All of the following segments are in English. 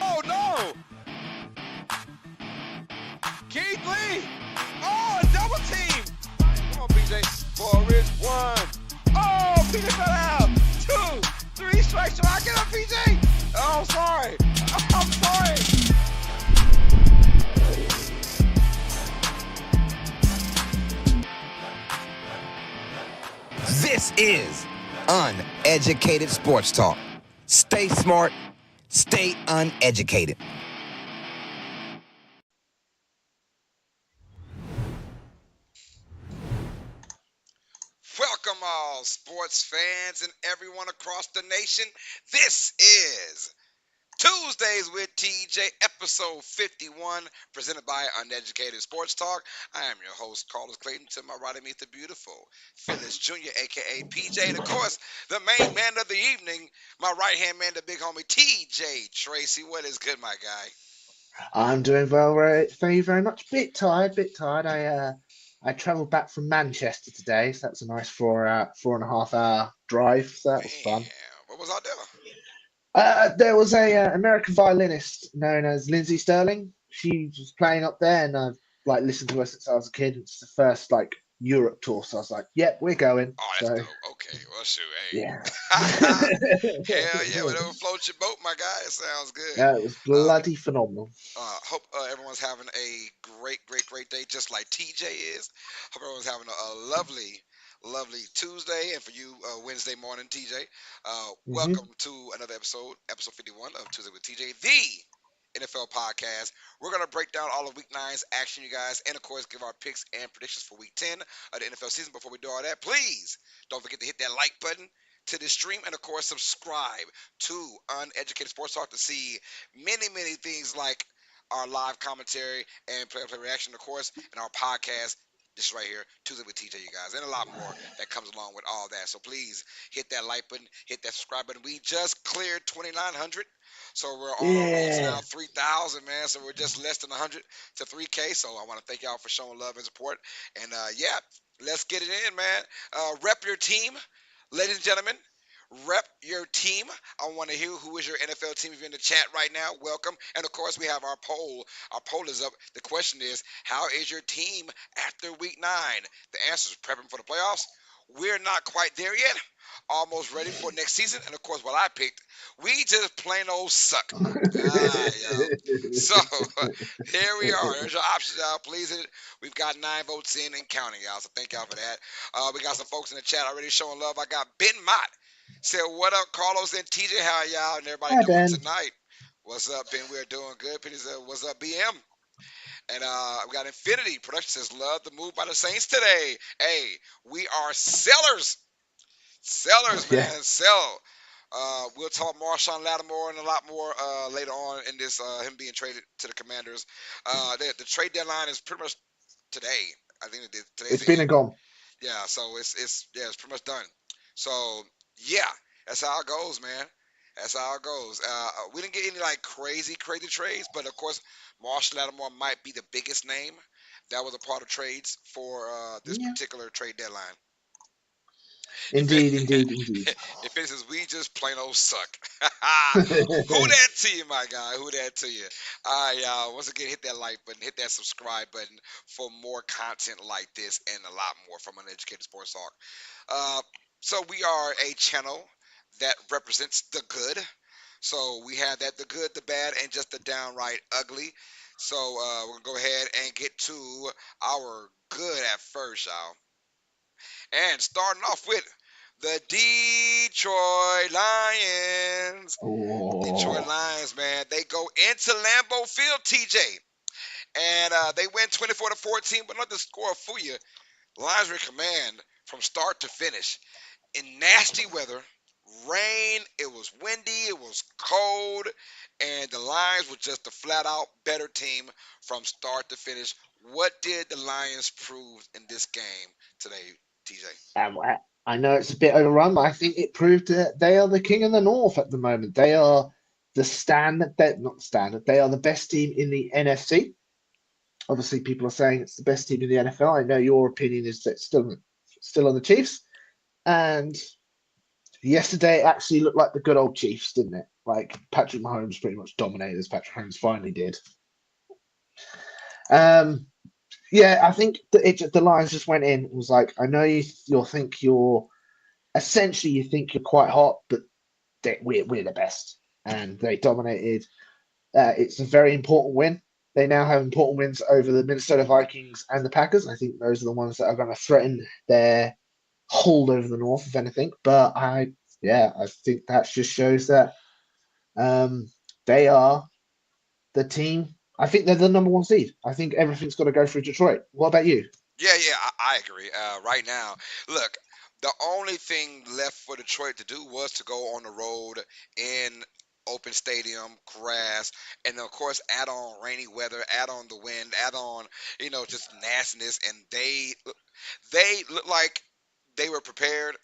Oh no! Keith Lee! Oh, a double team! Come on, PJ. Forward, 1. Oh, PJ fell out. 2, 3 strikes. Should I get up, PJ? Oh, I'm sorry. I'm sorry. This is Uneducated Sports Talk. Stay smart, stay uneducated. Welcome all sports fans and everyone across the nation. This is Tuesdays with TJ, episode 51, presented by Uneducated Sports Talk. I am your host, Carlos Clayton. To my right of me, the beautiful Phyllis Jr., a.k.a. PJ. And, of course, the main man of the evening, my right-hand man, the big homie, TJ Tracy. What is good, my guy? I'm doing well, thank you very much. Bit tired. I travelled back from Manchester today, so that's a nice 4.5 hour drive. So that was fun. What was out there? There was a American violinist known as Lindsay Sterling. She was playing up there, and I've listened to her since I was a kid. It's the first Europe tour, so I was like, "Yep, we're going." Oh, that's dope. Okay, well, shoot, hey. Yeah. Hell yeah, whatever floats your boat, my guy. It sounds good. Yeah, it was bloody phenomenal. Hope everyone's having a great day, just like TJ is. Hope everyone's having a lovely Tuesday, and for you, Wednesday morning, TJ. Welcome to another episode 51 of Tuesday with TJ, the NFL podcast. We're going to break down all of Week 9's action, you guys, and, of course, give our picks and predictions for Week 10 of the NFL season. Before we do all that, please don't forget to hit that like button to this stream, and, of course, subscribe to Uneducated Sports Talk to see many things like our live commentary and play reaction, of course, and our podcast. This right here, Tuesday with TJ, you guys, and a lot more that comes along with all that. So please hit that like button, hit that subscribe button. We just cleared 2,900, so we're on our road to now 3,000, man. So we're just less than 100 to 3K. So I want to thank y'all for showing love and support. And yeah, let's get it in, man. Rep your team, ladies and gentlemen. Rep your team. I want to hear who is your NFL team. If you're in the chat right now, welcome. And of course, we have our poll. Our poll is up. The question is, how is your team after Week 9? The answer is prepping for the playoffs. We're not quite there yet. Almost ready for next season. And of course, what I picked, we just plain old suck. So here we are. There's your options, y'all. Please hit it. We've got 9 votes in and counting, y'all. So thank y'all for that. We got some folks in the chat already showing love. I got Ben Mott. Said, what up, Carlos and TJ? How y'all and everybody doing tonight? What's up, Ben? We're doing good. Penny said, what's up, BM? And we got Infinity. Production says, love the move by the Saints today. Hey, we are sellers. Sellers, man. Yeah. Sell. We'll talk Marshawn Lattimore and a lot more later on in this, him being traded to the Commanders. The trade deadline is pretty much today. I think it's been and gone. Yeah, so it's pretty much done. So, yeah, that's how it goes, man. That's how it goes. We didn't get any crazy trades, but of course, Marshall Lattimore might be the biggest name that was a part of trades for this particular trade deadline. If it Indeed, indeed, indeed. if it says we just plain old suck. Who that to you, my guy? Who that to you? All right, y'all. Once again, hit that like button, hit that subscribe button for more content like this and a lot more from Uneducated Sports Talk. Uh, so we are a channel that represents the good. So we have that the good, the bad, and just the downright ugly. So we're gonna go ahead and get to our good at first, y'all. And starting off with the Detroit Lions. Detroit Oh, Lions, man, they go into Lambeau Field, TJ, and they win 24-14. But not to score for you, Lions were in command from start to finish in nasty weather, rain. It was windy, it was cold, and the Lions were just a flat out better team from start to finish. What did the Lions prove in this game today, TJ? I know it's a bit overrun, but I think it proved that they are the king of the North at the moment. They are the standard, they're not standard, they are the best team in the NFC. Obviously, people are saying it's the best team in the NFL. I know your opinion is that it's still on the Chiefs. And yesterday it actually looked like the good old Chiefs, didn't it? Like Patrick Mahomes pretty much dominated as Patrick Mahomes finally did. Um, yeah, I think the Lions just went in and was like, I know you'll think you're essentially you think you're quite hot, but we're the best, and they dominated. It's a very important win. They now have important wins over the Minnesota Vikings and the Packers. I think those are the ones that are going to threaten their hold over the North, if anything. But I think that just shows that um, they are the team. I think they're the number one seed. I think everything's got to go through Detroit. What about you? Yeah, I agree. Right now, look, the only thing left for Detroit to do was to go on the road in open stadium, grass, and of course, add on rainy weather, add on the wind, add on, just nastiness, and they look like they were prepared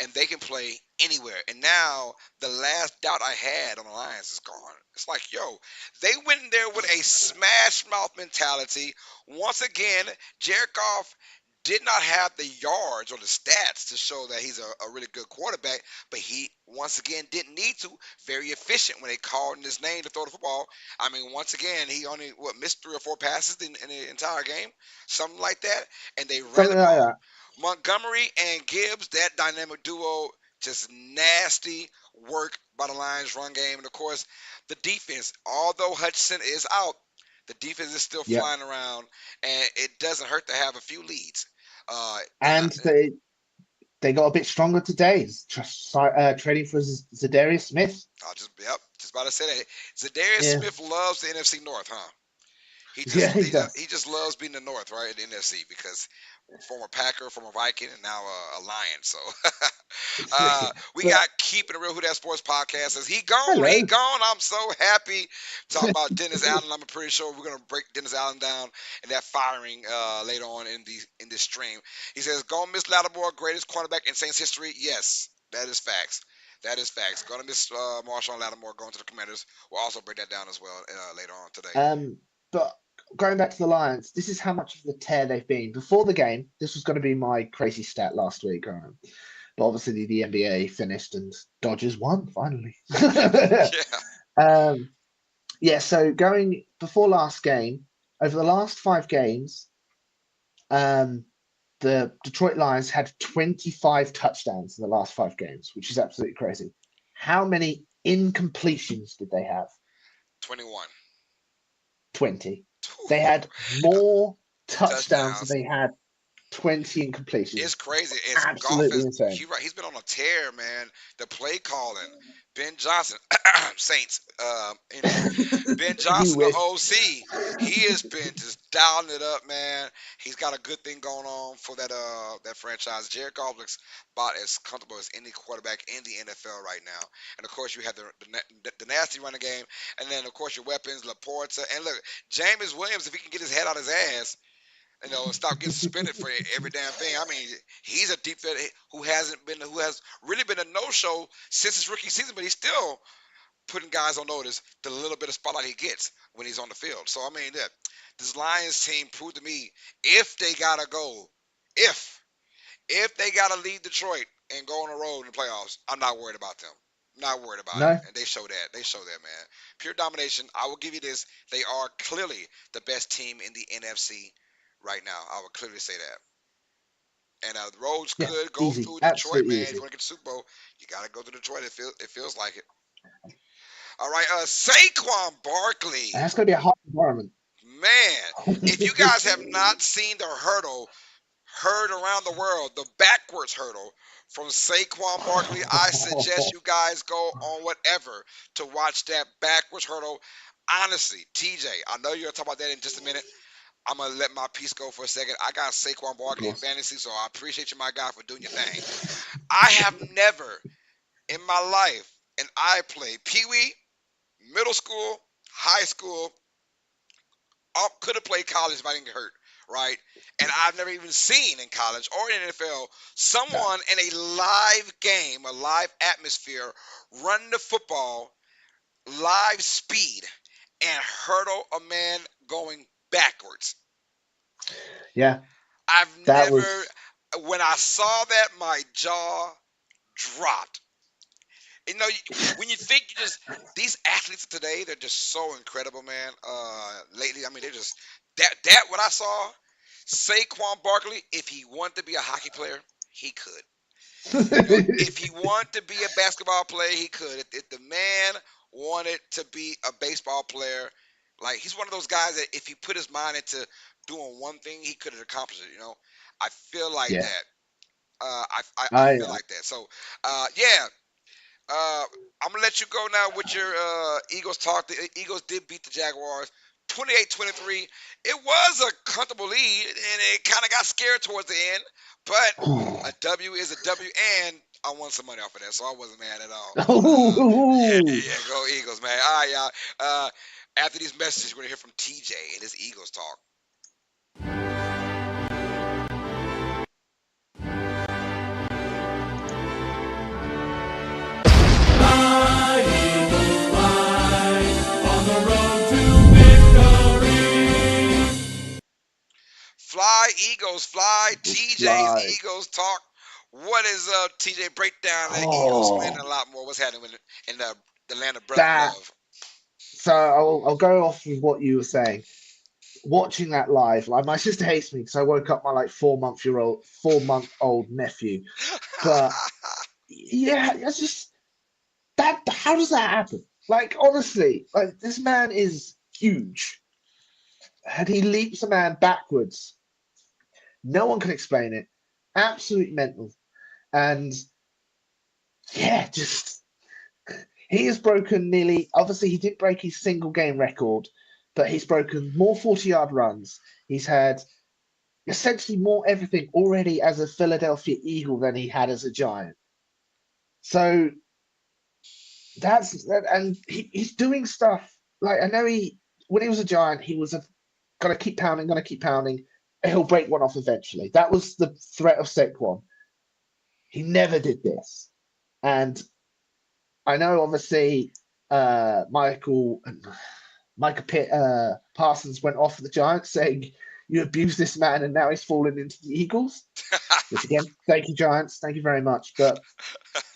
and they can play anywhere. And now the last doubt I had on the Lions is gone. It's like, yo, they went in there with a smash mouth mentality. Once again, Jared Goff did not have the yards or the stats to show that he's a really good quarterback, but he once again didn't need to. Very efficient when they called in his name to throw the football. I mean, once again, he only missed 3 or 4 passes in the entire game, something like that, and they ran the Something like ball. that. Montgomery and Gibbs, that dynamic duo, just nasty work by the Lions run game. And of course, the defense, although Hutchinson is out, the defense is still Yep. flying around, and it doesn't hurt to have a few leads. And they got a bit stronger today, just trading for Zadarius Smith. Just about to say that. Zadarius Yeah, Smith loves the NFC North, huh? He yeah, just he he just, does. he just loves being the North, right? In the NFC because former Packer, former Viking, and now a Lion. So we But got Keeping It Real Who That Sports podcast. Says he gone, he hello. gone. I'm so happy. Talking about Dennis Allen. I'm pretty sure we're gonna break Dennis Allen down in that firing later on in this stream. He says, "Gonna miss Lattimore, greatest cornerback in Saints history." Yes, that is facts. That is facts. Gonna miss Marshawn Lattimore going to the Commanders. We'll also break that down as well later on today. Um, but going back to the Lions, this is how much of the tear they've been. Before the game, this was going to be my crazy stat last week. But obviously the NBA finished and Dodgers won finally. Yeah. um, yeah, so going before last game, over the last 5 games, um, the Detroit Lions had 25 touchdowns in the last 5 games, which is absolutely crazy. How many incompletions did they have? 21. 20. They had more touchdowns than Touchdowns. they had 20 It's incompletions. crazy. It's golf Absolutely is insane. right. He's been on a tear, man. The play calling, Ben Johnson, Saints. Ben You Johnson, the wish. OC. He has been just dialing it up, man. He's got a good thing going on for that franchise. Jared Goff looks about as comfortable as any quarterback in the NFL right now. And of course, you have the nasty running game, and then of course your weapons, Laporta, and look, Jameis Williams. If he can get his head out his ass, stop getting suspended for every damn thing. I mean, he's a deep threat who has really been a no-show since his rookie season, but he's still putting guys on notice the little bit of spotlight he gets when he's on the field. So I mean, this Lions team proved to me if they gotta go, if if they gotta leave Detroit, and go on the road in the playoffs, I'm not worried about them. Not worried about it. No, And they show that. They show that, man. Pure domination. I will give you this. They are clearly the best team in the NFC right now. I would clearly say that. And the road's yeah, good. Go easy, through Detroit, absolutely man. If you easy. want to get the Super Bowl, you got to go to Detroit. It feels like it. All right. Saquon And Barkley. that's going to be a hard environment. Man, if you guys have not seen the hurdle heard around the world, the backwards hurdle from Saquon Barkley, I suggest you guys go on whatever to watch that backwards hurdle. Honestly, TJ, I know you're going to talk about that in just a minute. I'm going to let my piece go for a second. I got Saquon Of Barkley in course. fantasy, so I appreciate you, my guy, for doing your thing. I have never in my life, and I played Pee Wee, middle school, high school, could have played college if I didn't get hurt, right? And I've never even seen in college or in the NFL No. someone in a live game, a live atmosphere, run the football, live speed, and hurdle a man going backwards. Yeah, I've that never, was. when I saw that, my jaw dropped. You know, when you think you just these athletes today, they're just so incredible, man. Lately, I mean, they're just that what I saw. Saquon Barkley, if he wanted to be a hockey player, he could. You know, if he wanted to be a basketball player, he could. If the man wanted to be a baseball player, like he's one of those guys that if he put his mind into doing one thing, he could have accomplished it. You know, I feel like Yeah, that. I I feel like that. So, yeah, uh, I'm gonna let you go now with your Eagles talk. The Eagles did beat the Jaguars 28-23. It was a comfortable lead, and it kind of got scared towards the end. But a W is a W, and I won some money off of that, so I wasn't mad at all. Yeah, go Eagles, man. All right, y'all. After these messages, we're gonna hear from TJ and his Eagles talk. Fly Eagles, fly. Eagles TJ's fly. Eagles talk. What is TJ breakdown of the Eagles win and Oh, a lot more? What's happening in the land of that. love? So I'll go off with what you were saying. Watching that live, like my sister hates me because I woke up my like 4 month old nephew. But yeah, it's just that. How does that happen? Like honestly, like this man is huge, and he leaps a man backwards. No one can explain it. Absolute mental. And yeah, just he has broken nearly. Obviously, he did break his single game record, but he's broken more 40-yard runs. He's had essentially more everything already as a Philadelphia Eagle than he had as a Giant. So and he's doing stuff like I know he when he was a Giant, he was gonna keep pounding. He'll break one off eventually. That was the threat of Saquon. He never did this, and I know obviously Michael Parsons went off the Giants saying you abused this man and now he's fallen into the Eagles. Which again, thank you Giants, thank you very much. But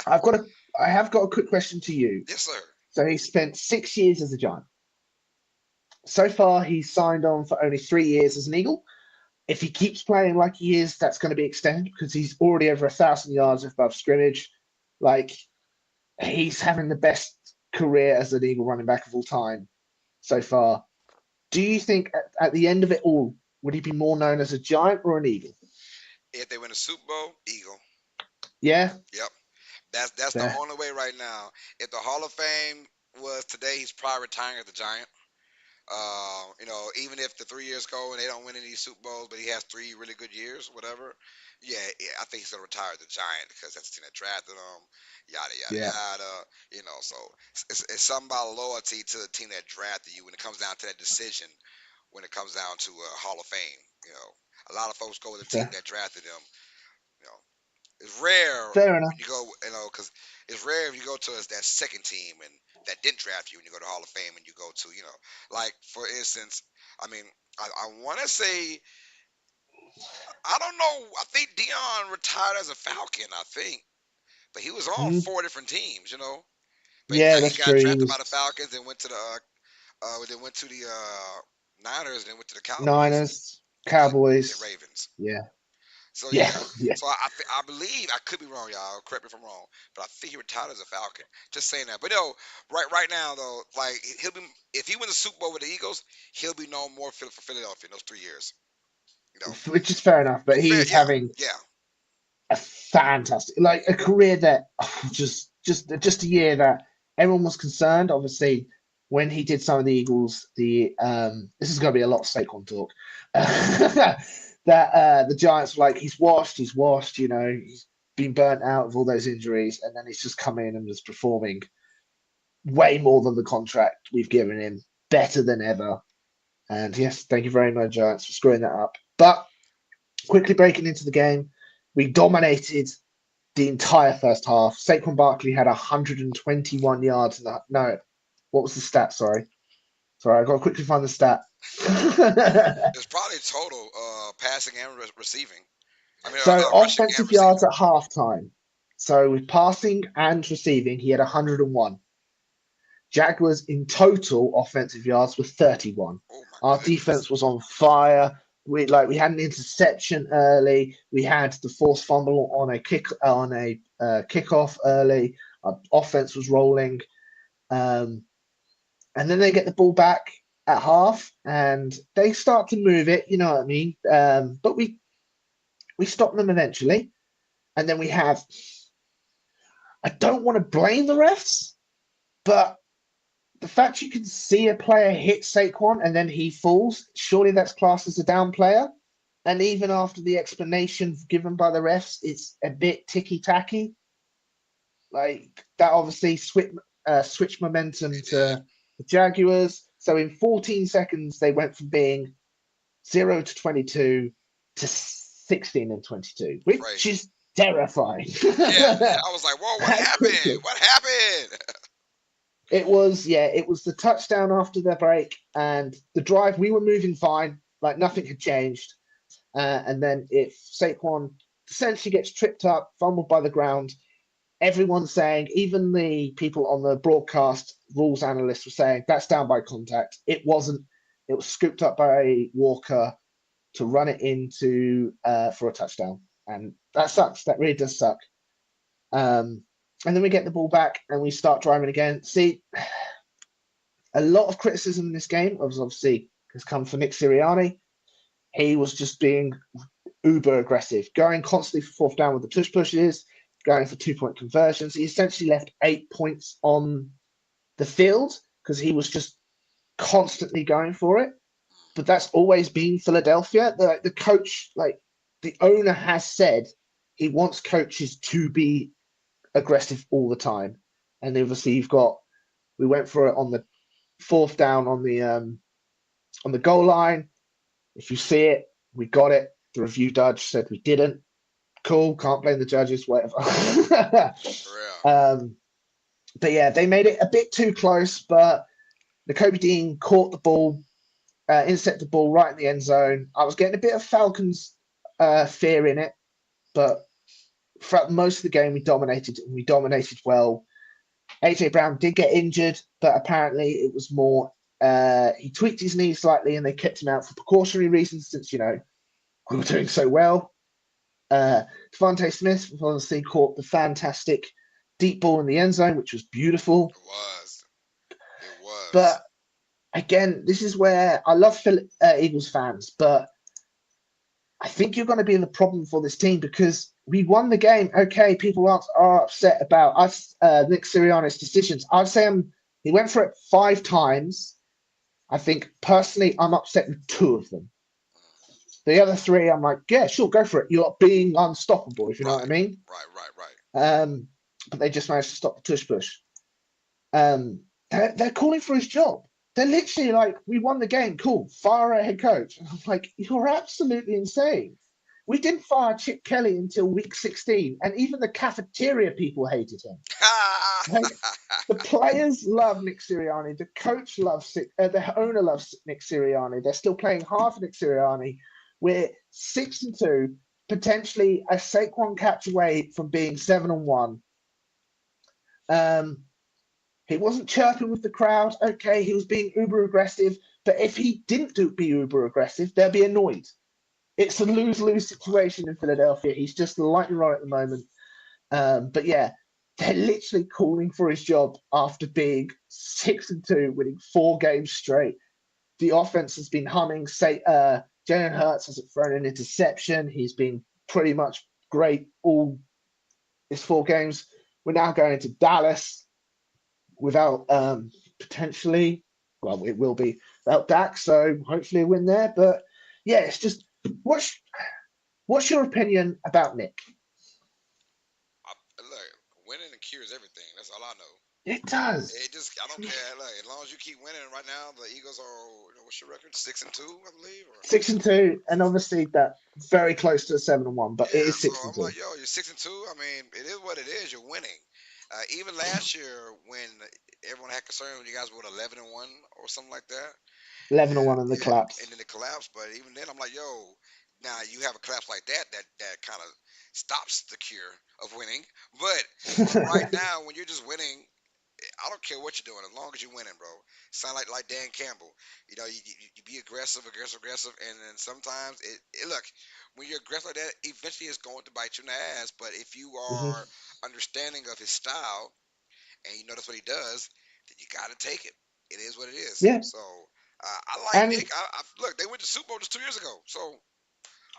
I've got a I have got a quick question to you. Yes, sir. So he spent 6 years as a Giant. So far, he's signed on for only 3 years as an Eagle. If he keeps playing like he is, that's going to be extended because he's already over 1,000 yards above scrimmage. Like he's having the best career as an Eagle running back of all time so far. Do you think at the end of it all, would he be more known as a Giant or an Eagle? If they win a Super Bowl, Eagle. Yeah, Yep. That's the fair. only way right now. If the Hall of Fame was today, he's probably retiring as a Giant. Even if the 3 years go and they don't win any Super Bowls, but he has 3 really good years, whatever. Yeah, I think he's gonna retire as a Giant because that's the team that drafted him. Yada yada Yeah, yada. So it's something about loyalty to the team that drafted you when it comes down to that decision. When it comes down to Hall of Fame, a lot of folks go with the team fair. that drafted them. You know, it's rare Fair when enough. you go, because it's rare if you go to that second team and that didn't draft you and you go to Hall of Fame and you go to, like for instance, I mean, I want to say, I don't know, I think Dion retired as a Falcon, I think. he was on Mhm. 4 different teams, you know. But Yeah, he that's got true. He drafted by the was Falcons and went to the Niners and then went to the Cowboys Niners, and Cowboys. Ravens. Yeah, So yeah, yeah, yeah. so I believe, I could be wrong, y'all. Correct me if I'm wrong, but I think he retired as a Falcon. Just saying that. But no, right now though, like he'll be, if he wins the Super Bowl with the Eagles, he'll be known more for Philadelphia in those 3 years. You know, Which is fair enough. But fair, he's yeah, having yeah. a fantastic, like a career that just a year that everyone was concerned. Obviously, when he did some of the Eagles, this is going to be a lot of Saquon talk. That the Giants were like, he's washed, he's washed. You know, he's been burnt out of all those injuries, and then he's just come in and was performing way more than the contract we've given him, better than ever. And yes, thank you very much, Giants, for screwing that up. But quickly breaking into the game, we dominated the entire first half. Saquon Barkley had 121 yards. No, what was the stat? Sorry, I got to quickly find the stat. It's probably total passing and receiving. I mean, So rushing and offensive receiving. yards at halftime. So with passing and receiving, he had 101. Jaguars in total offensive yards were 31. Oh my Our defense goodness. was on fire. We had an interception early. We had the forced fumble on a kickoff early. Our offense was rolling, um, and then they get the ball back at half, and they start to move it. You know what I mean? But we stop them eventually, and then we have. I don't want to blame the refs, but the fact you can see a player hit Saquon and then he falls, surely that's classed as a down player. And even after the explanation given by the refs, it's a bit ticky tacky. Like that obviously switched momentum They did. to the Jaguars. So in 14 seconds, they went from being 0 to 22 to 16 and 22, which Crazy. is terrifying. Yeah, I was like, whoa, what That happened? quickly. What happened? It was the touchdown after the break and the drive. We were moving fine, like nothing had changed. And then if Saquon essentially gets tripped up, fumbled by the ground, everyone's saying, even the people on the broadcast rules analysts were saying that's down by contact. It wasn't. It was scooped up by Walker to run it into for a touchdown, and that sucks. That really does suck. And then we get the ball back and we start driving again. See, a lot of criticism in this game obviously has come for Nick Sirianni. He was just being uber aggressive, going constantly for fourth down with the tush pushes, going for 2 point conversions. He essentially left 8 points on the field because he was just constantly going for it. But that's always been Philadelphia. The coach, like the owner, has said he wants coaches to be aggressive all the time. And obviously, we went for it on the fourth down on the goal line. If you see it, we got it. The review judge said we didn't. Cool, can't blame the judges, whatever. For real. um, but yeah, they made it a bit too close, but Nakobe Dean caught the ball, intercepted the ball right in the end zone. I was getting a bit of Falcons fear in it, but throughout most of the game, we dominated and we dominated well. AJ Brown did get injured, but apparently it was more he tweaked his knee slightly and they kept him out for precautionary reasons since, we were doing so well. Devontae Smith obviously caught the fantastic deep ball in the end zone, which was beautiful. It was. It was. But again, this is where I love Eagles fans, but I think you're going to be in the problem for this team because we won the game. Okay, people are upset about us, Nick Sirianni's decisions. I'd say he went for it 5 times. I think personally, I'm upset with 2 of them. The other 3, I'm like, yeah, sure, go for it. You're being unstoppable, if you know what I Right. mean. Right. But they just managed to stop the tush push. They're calling for his job. They're literally like, we won the game. Cool. Fire our head coach. And I'm like, you're absolutely insane. We didn't fire Chip Kelly until week 16, and even the cafeteria people hated him. Like the players love Nick Sirianni, the coach loves the owner loves Nick Sirianni. They're still playing hard for Nick Sirianni. We're 6-2, potentially a Saquon catch away from being 7-1. Um, he wasn't chirping with the crowd. Okay, he was being uber aggressive. But if he didn't be uber aggressive, they'll be annoyed. It's a lose-lose Right. situation in Philadelphia. He's just the lightning rod at the moment. But yeah, they're literally calling for his job after being 6-2, winning 4 games straight. The offense has been humming. Say, Jalen Hurts hasn't thrown an interception. He's been pretty much great all his 4 games. We're now going into Dallas without potentially, well, it will be without Dak, so hopefully a win there. But yeah, it's just what's what's your opinion about Nick? Look, winning cures everything. That's all I know. It does. It just, I don't care. Look, as long as you keep winning. Right now, the Eagles are, what's your record? 6-2, I believe. Or 6-2, and obviously that very close to a 7-1, but it yeah. is So six and I'm two. like, yo, you're 6-2. I mean, it is what it is. You're winning. Even last year, when everyone had concern when you guys were 11-1 or something like that, 11-1 in the yeah, and collapse. then it collapsed. But even then, I'm like, yo, now you have a collapse like that, that kind of stops the cure of winning. But right now, when you're just winning, I don't care what you're doing as long as you're winning, bro. Sound like Dan Campbell. You be aggressive, aggressive, aggressive, and then sometimes look when you're aggressive like that, eventually it's going to bite you in the ass. But if you Mhm. are understanding of his style and you know that's what he does, then you got to take it. It is what it is. Yeah, So I like and Nick. Look, they went to Super Bowl just 2 years ago. So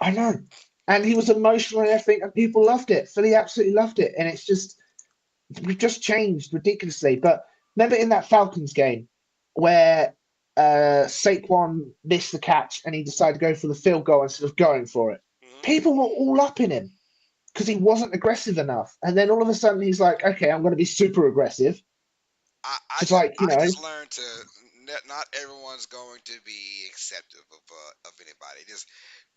I know, and he was emotional and everything, and people loved it. Philly absolutely loved it, and it's just we've just changed ridiculously. But remember in that Falcons game where Saquon missed the catch and he decided to go for the field goal instead of going for it. mhm. People were all up in him because he wasn't aggressive enough. And then all of a sudden he's like, okay, I'm going to be super aggressive. Just like, I just learned to not everyone's going to be acceptive of anybody. Just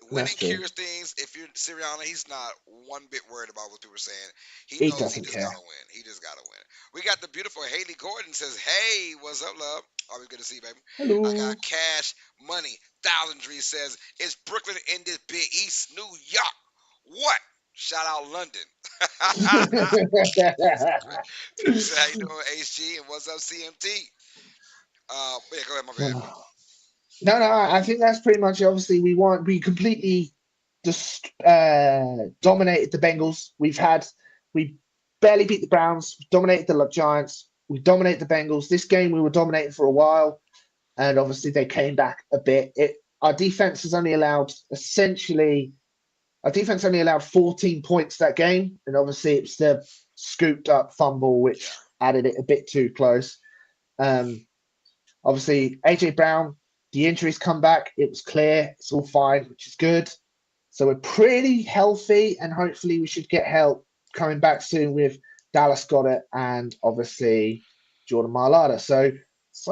that's winning true. cures things. If you're Sirianni, he's not one bit worried about what people are saying. He He knows he doesn't just care. gotta win. He just gotta win. We got the beautiful Haley Gordon says, "Hey, what's up, love? Always good to see you, baby." I Hello. got Cash Money Thousandry says, "It's Brooklyn in this big East New York. What? Shout out London." He said, "How you doing, HG? And what's up, CMT?" But yeah, go ahead, my bad. No, no, I think that's pretty much obviously we completely just dominated the Bengals. We barely beat the Browns, we dominated the Giants, we dominated the Bengals. This game we were dominating for a while, and obviously they came back a bit. Our defense has only allowed essentially our defense only allowed 14 points that game, and obviously it's the scooped up fumble Yeah. which added it a bit too close. Um, Obviously, AJ Brown, the injuries come back. It was clear. It's all fine, which is good. So we're pretty healthy, and hopefully we should get help coming back soon with Dallas Goddard and obviously Jordan Mailata. So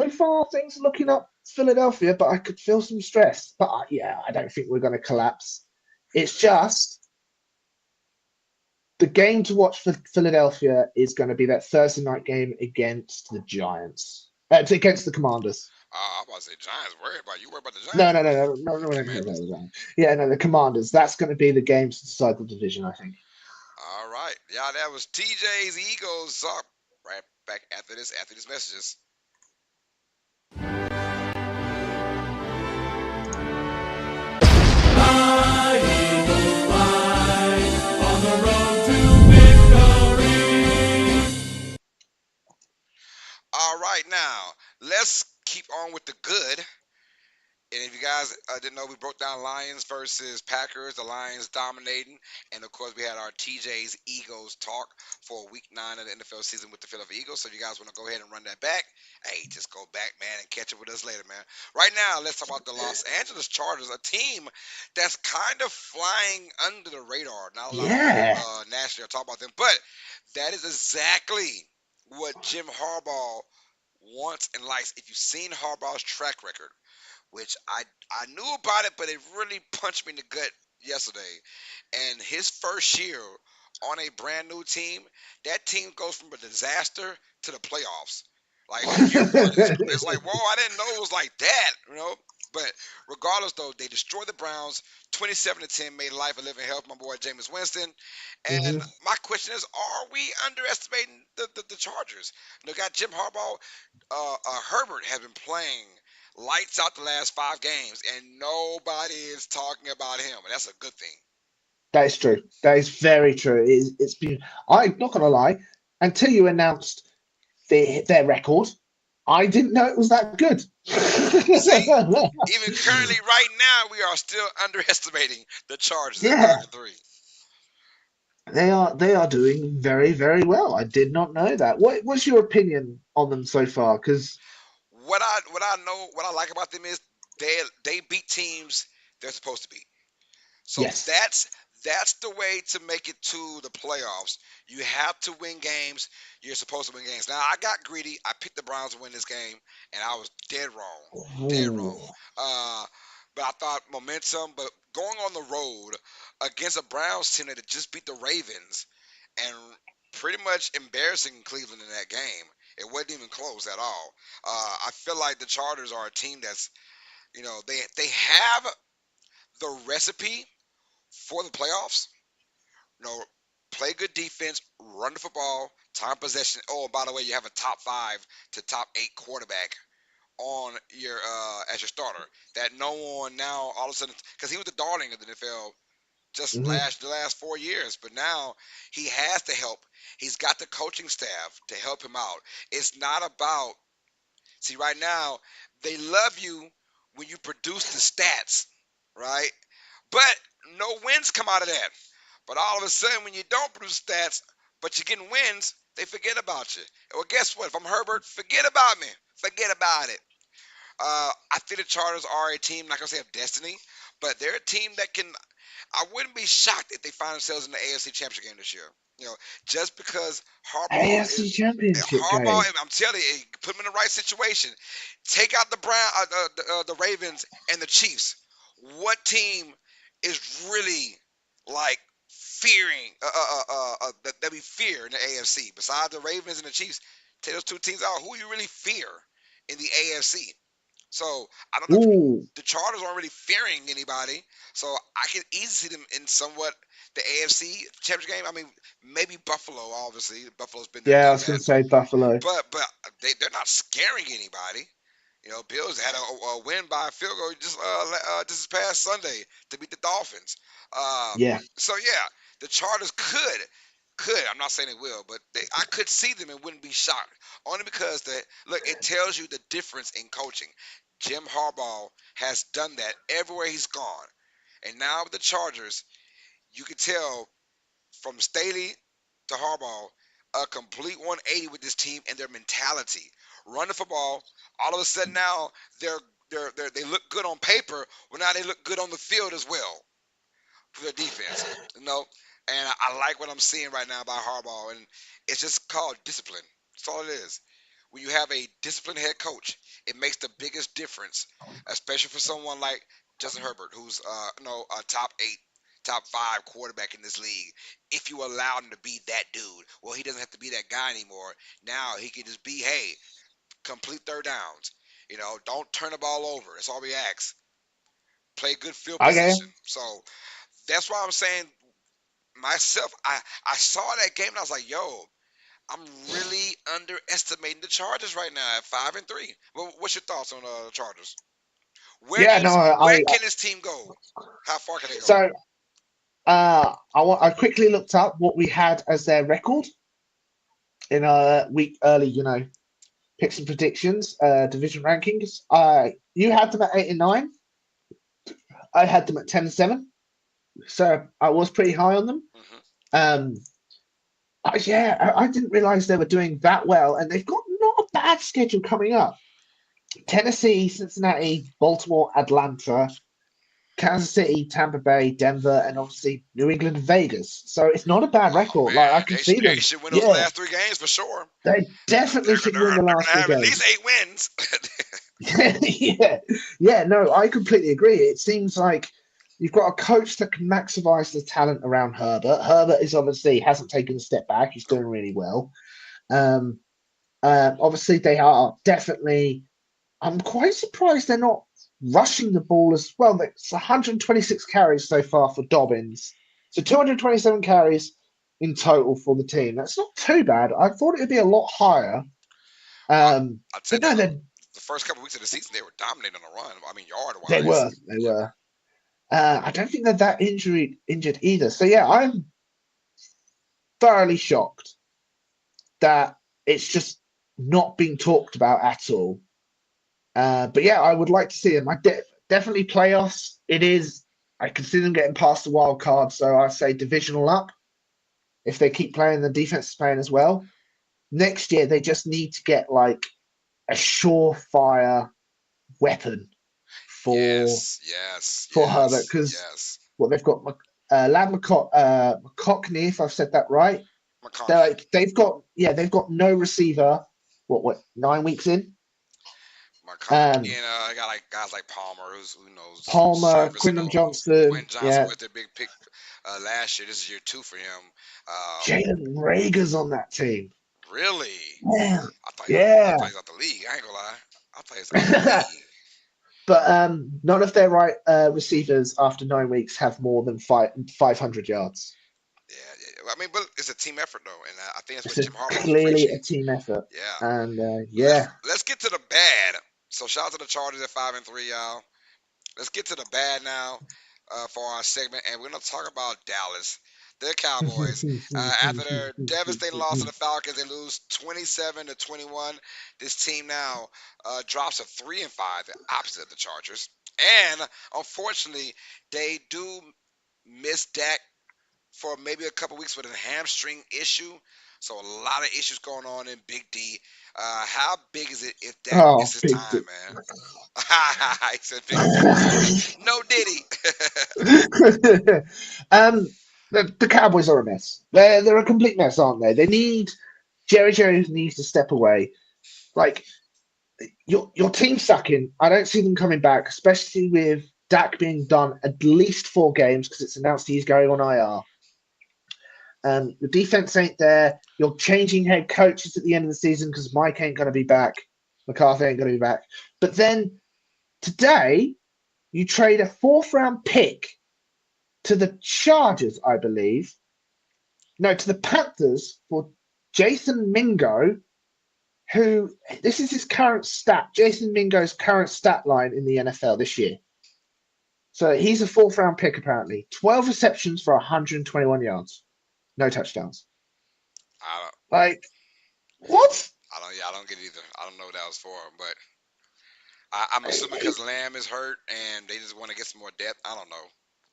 far things are looking up Philadelphia, but I could feel some stress. But yeah, I don't think we're going to collapse. It's just the game to watch for Philadelphia is going to be that Thursday night game against the Giants. It's against the Commanders. I'm about to say Giants. Worried about you. Worried about the No, Giants? no, no, no, no, no, no, no, Commanders. no, no. Yeah, no, the Commanders. That's going to be the game to decide the division, I think. All right. Yeah, that was TJ's Eagles. Right back after these messages. All right, now let's keep on with the good. And if you guys didn't know, we broke down Lions versus Packers. The Lions dominating, and of course we had our TJ's Eagles talk for Week 9 of the NFL season with the Philadelphia Eagles. So if you guys want to go ahead and run that back, hey, just go back, man, and catch up with us later, man. Right now, let's talk about the Los Angeles Chargers, a team that's kind of flying under the radar. Not a lot of people Yeah. nationally are talking about them, but that is exactly what Jim Harbaugh wants and likes. If you've seen Harbaugh's track record, which I knew about it, but it really punched me in the gut yesterday. And his first year on a brand new team, that team goes from a disaster to the playoffs. Like in year one, it's like, whoa, I didn't know it was like that. But regardless, though, they destroyed the Browns 27-10, made life a living hell for my boy Jameis Winston. And Hmm. my question is, are we underestimating the Chargers? You know, got Jim Harbaugh. Herbert has been playing lights out the last 5 games, and nobody is talking about him. And that's a good thing. That is true. That is very true. It's been. I'm not gonna lie. Until you announced their record, I didn't know it was that good. See, even currently, right now, we are still underestimating the Chargers at Yeah, 5-3. they are doing very very well. I did not know that. What's your opinion on them so far? Because What I like about them is they beat teams they're supposed to beat. So yes. that's the way to make it to the playoffs. You have to win games. You're supposed to win games. Now I got greedy. I picked the Browns to win this game, and I was dead wrong. Dead Ooh. wrong. Uh, but I thought momentum. But going on the road against a Browns team that had just beat the Ravens and pretty much embarrassing Cleveland in that game. It wasn't even close at all. I feel like the Chargers are a team that's they have the recipe for the playoffs. You know, play good defense, run the football, time possession. Oh, by the way, you have a top 5 to top 8 quarterback on your as your starter. That no one now all of a sudden, because he was the darling of the NFL just Hmm. the last 4 years, but now he has to help. He's got the coaching staff to help him out. It's not about see right now they love you when you produce the stats, right? But no wins come out of that. But all of a sudden, when you don't produce stats, but you're getting wins, they forget about you. Well, guess what? If I'm Herbert, forget about me. Forget about it. I think the Chargers are a team, not gonna say of destiny, but they're a team that can. I wouldn't be shocked if they find themselves in the AFC Championship game this year. You know, just because Harbaugh is AFC Championship Harbaugh. game. I'm telling you, put him in the right situation. Take out the Ravens and the Chiefs. What team is really like fearing that we fear in the AFC besides the Ravens and the Chiefs? Take those two teams out. Who you really fear in the AFC? So I don't know if Ooh. the Chargers aren't really fearing anybody. So I can easily see them in somewhat the AFC championship game. I mean, maybe Buffalo. Obviously, Buffalo's been there, Yeah, I done was going that. to say Buffalo. But they're not scaring anybody. You know, Bills had a win by a field goal just this past Sunday to beat the Dolphins. Uh, Yeah. so yeah, the Chargers could I'm not saying they will, but I could see them and wouldn't be shocked only because look it tells you the difference in coaching. Jim Harbaugh has done that everywhere he's gone, and now with the Chargers, you can tell from Staley to Harbaugh, a complete 180 with this team and their mentality. Run the football. All of a sudden now they look good on paper. Well, now they look good on the field as well for their defense. You know, and I like what I'm seeing right now by Harbaugh, and it's just called discipline. That's all it is. When you have a disciplined head coach, it makes the biggest difference, especially for someone like Justin Herbert, who's a top 8, top 5 quarterback in this league. If you allow him to be that dude, well, he doesn't have to be that guy anymore. Now he can just be, hey, complete third downs. You know, don't turn the ball over. That's all we ask. Play good field Okay. position. So that's why I'm saying myself. I saw that game and I was like, yo, I'm really underestimating the Chargers right now at 5-3. Well, what's your thoughts on the Chargers? Yeah, no, Where can this team go? How far can they go? so I quickly looked up what we had as their record in a week early, picks and predictions, division rankings. You had them at 8 and 9. I had them at 10 and 7. So I was pretty high on them. Hmm. Um, I didn't realize they were doing that well, and they've got not a bad schedule coming up. Tennessee, Cincinnati, Baltimore, Atlanta, Kansas City, Tampa Bay, Denver, and obviously New England, Vegas. So it's not a bad Oh record. Like I man, can see they them. should win those Yeah, last 3 games for sure. they definitely They're should they're, win the they're last gonna three have at least games. 8 wins. Yeah, yeah. No, I completely agree. It seems like you've got a coach that can maximize the talent around Herbert. Herbert is obviously hasn't taken a step back. He's Nope. doing really well. Um, obviously, they are definitely. I'm quite surprised they're not. rushing the ball as well. It's 126 carries so far for Dobbins. So 227 carries in total for the team. That's not too bad. I thought it would be a lot higher. Well, I'd say But no, the first couple weeks of the season they were dominating on the run. I mean, yard they wise. were. They were. I don't think they're that injured either. So yeah, I'm thoroughly shocked that it's just not being talked about at all. But yeah, I would like to see them. Definitely playoffs. It is. I can see them getting past the wild card, so I say divisional up if they keep playing the defense is playing as well. Next year, they just need to get like a surefire weapon for Yes, yes, Herbert yes, because yes. what they've got McCockney, if I've said that right. McConkey. They've got no receiver. What 9 weeks in? McConkey Um, and I got like guys like Palmer, who knows Palmer, Quinton serviceable. Johnston, Quentin Johnson yeah, was their big pick last year. This is year two for him. Jalen Rager's on that team. Really? Yeah, I yeah. thought he was out the league. I ain't gonna lie. I thought he was out the league. But none of their right receivers after 9 weeks have more than 500 yards. Yeah, yeah. I mean, but it's a team effort though, and I think that's It's what Jim Harbaugh clearly a appreciates. team effort, Yeah. and Let's yeah. let's get to the bad. So shout out to the Chargers at 5-3, y'all. Let's get to the bad now for our segment, and we're going to talk about Dallas, their Cowboys. After their devastating loss to the Falcons, they lose 27-21. This team now drops to 3-5, the opposite of the Chargers. And unfortunately, they do miss Dak for maybe a couple weeks with a hamstring issue. So a lot of issues going on in Big D. How big is it if Dak Oh, misses big. time, man? He said Big D. No Diddy. um, the Cowboys are a mess. They're a complete mess, aren't they? They need Jerry needs to step away. Like your team sucking. I don't see them coming back, especially with Dak being done at least 4 games because it's announced he's going on IR. The defense ain't there. You're changing head coaches at the end of the season because Mike ain't going to be back. McCarthy ain't going to be back. But then today, you trade a fourth round pick to the Chargers, I believe. No, to the Panthers for Jason Mingo, who this is his current stat. Jason Mingo's current stat line in the NFL this year. So he's a fourth round pick, apparently. 12 receptions for 121 yards. No touchdowns. I don't, Like, what? yeah, I don't get it either. I don't know what that was for, but I'm assuming because Lamb is hurt and they just want to get some more depth. I don't know.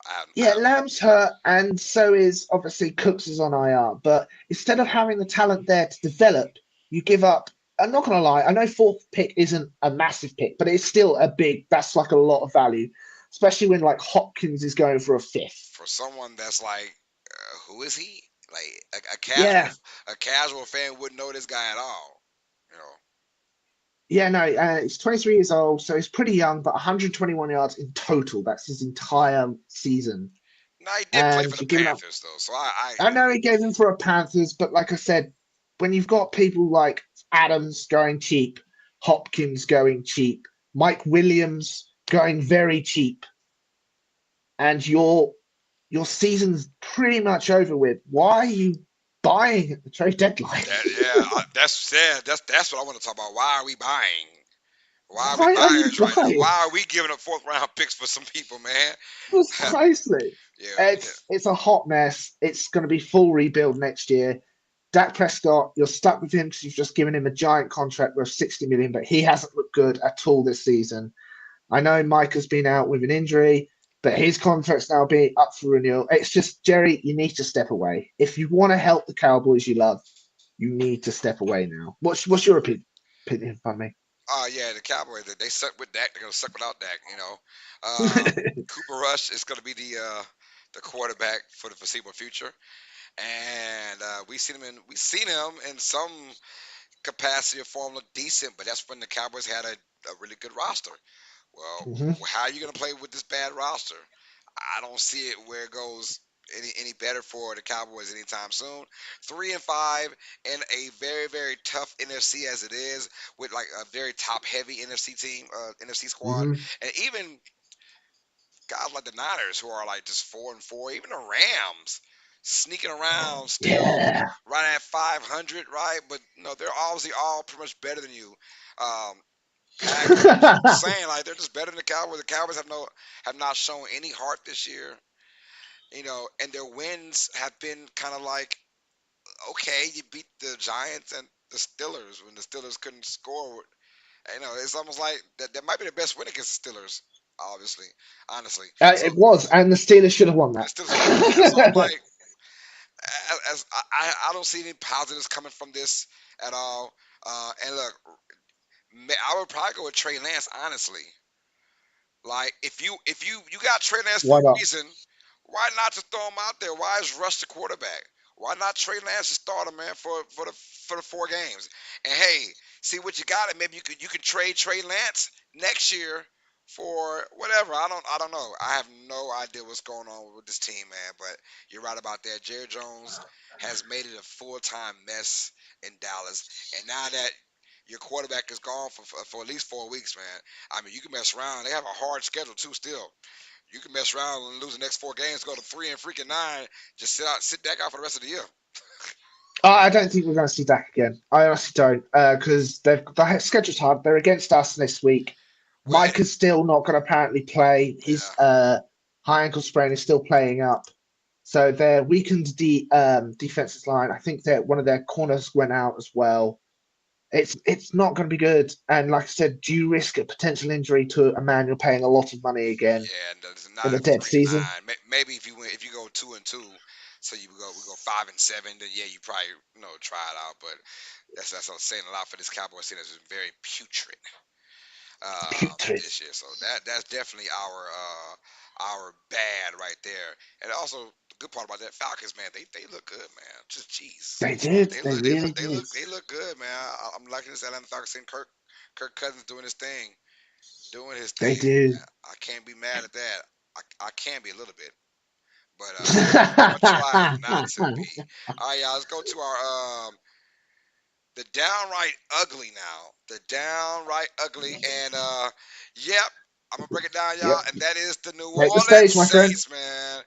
I Yeah, have no. Lamb's hurt, and so is obviously Cooks is on IR. But instead of having the talent there to develop, you give up. I'm not gonna lie, I know fourth pick isn't a massive pick, but it's still a big. That's like a lot of value, especially when like Hopkins is going for a fifth. For someone that's like, who is he? Like Yeah, a casual fan wouldn't know this guy at all. You know. yeah, no, he's 23 years old, so he's pretty young, but 121 yards in total. That's his entire season, Now he did play for and the you're giving up. Panthers though, so I I know he gave him for a Panthers, but like I said, when you've got people like Adams going cheap, Hopkins going cheap, Mike Williams going very cheap, and your season's pretty much over with, why are you buying at the trade deadline? that's what I want to talk about. Why are we buying? Why are we Why are you buyers right now? buying? Why are we giving up fourth round picks for some people, man? Precisely. Yeah, It's a hot mess. It's going to be full rebuild next year. Dak Prescott, you're stuck with him because you've just given him a giant contract worth 60 million, but he hasn't looked good at all this season. I know Mike has been out with an injury, but his contract's now being up for renewal. It's just Jerry, you need to step away. If you want to help the Cowboys you love, you need to step away now. What's your opinion? Pardon me. yeah, the Cowboys they suck with Dak. They're gonna suck without Dak. Cooper Rush is gonna be the quarterback for the foreseeable future, and we seen him in some capacity or form look decent, but that's when the Cowboys had a really good roster. Well, Mhm. how are you gonna play with this bad roster? I don't see it where it goes any better for the Cowboys anytime soon. 3-5 in a very very tough NFC as it is, with like a very top heavy NFC team, NFC squad, Hmm. and even guys like the Niners who are like just 4-4, even the Rams sneaking around still Yeah. right at 500, right? But they're obviously all pretty much better than you. Um, Packers, saying like they're just better than the Cowboys. The Cowboys have not shown any heart this year, and their wins have been kind of like, okay, you beat the Giants and the Steelers when the Steelers couldn't score. It's almost like that might be the best win against the Steelers, obviously, honestly. So It was, and the Steelers should have won and that. the Steelers should have won that. So I'm like, as I don't see any positives coming from this at all. And look, I would probably go with Trey Lance, honestly. Like if you got Trey Lance for Why a not? reason, why not just throw him out there? Why is Rush the quarterback? Why not Trey Lance the starter, man, for the 4 games? And hey, see what you got, and maybe you can trade Trey Lance next year for whatever. I don't know. I have no idea what's going on with this team, man. But you're right about that. Jerry Jones has made it a full time mess in Dallas, and now that your quarterback is gone for at least 4 weeks, man. I mean, you can mess around. They have a hard schedule too. Still, you can mess around and lose the next 4 games, go to 3 and freaking 9. Just sit back out for the rest of the year. I don't think we're going to see Dak again. I honestly don't, because the schedule's hard. They're against us this week. Well, Mike is still not going to apparently play. His yeah. high ankle sprain is still playing up. So they're weakened the defensive line. I think that one of their corners went out as well. It's not going to be good. And like I said, do you risk a potential injury to a man you're paying a lot of money again Yeah, and it's in not a a dead three and season? nine. Maybe if you go 2-2, so we go 5-7, then yeah, you probably try it out. But that's what I'm saying. A lot for this Cowboys team has been very putrid Putrid. this year. So that's definitely our bad right there. And also the good part about that Falcons, man, they look good, man. Just jeez, They did. they They look they really look they did. look they look good, man. I'm liking this Atlanta Falcons and Kirk Cousins doing his thing, doing his They thing. do. I can't be mad at that. I can be a little bit, but I'm gonna try not to be. All right, y'all. Let's go to our the downright ugly now. The downright ugly, and yep, I'm gonna break it down, y'all. Yep. And that is the New Take the Orleans stage, my friend. Saints, man.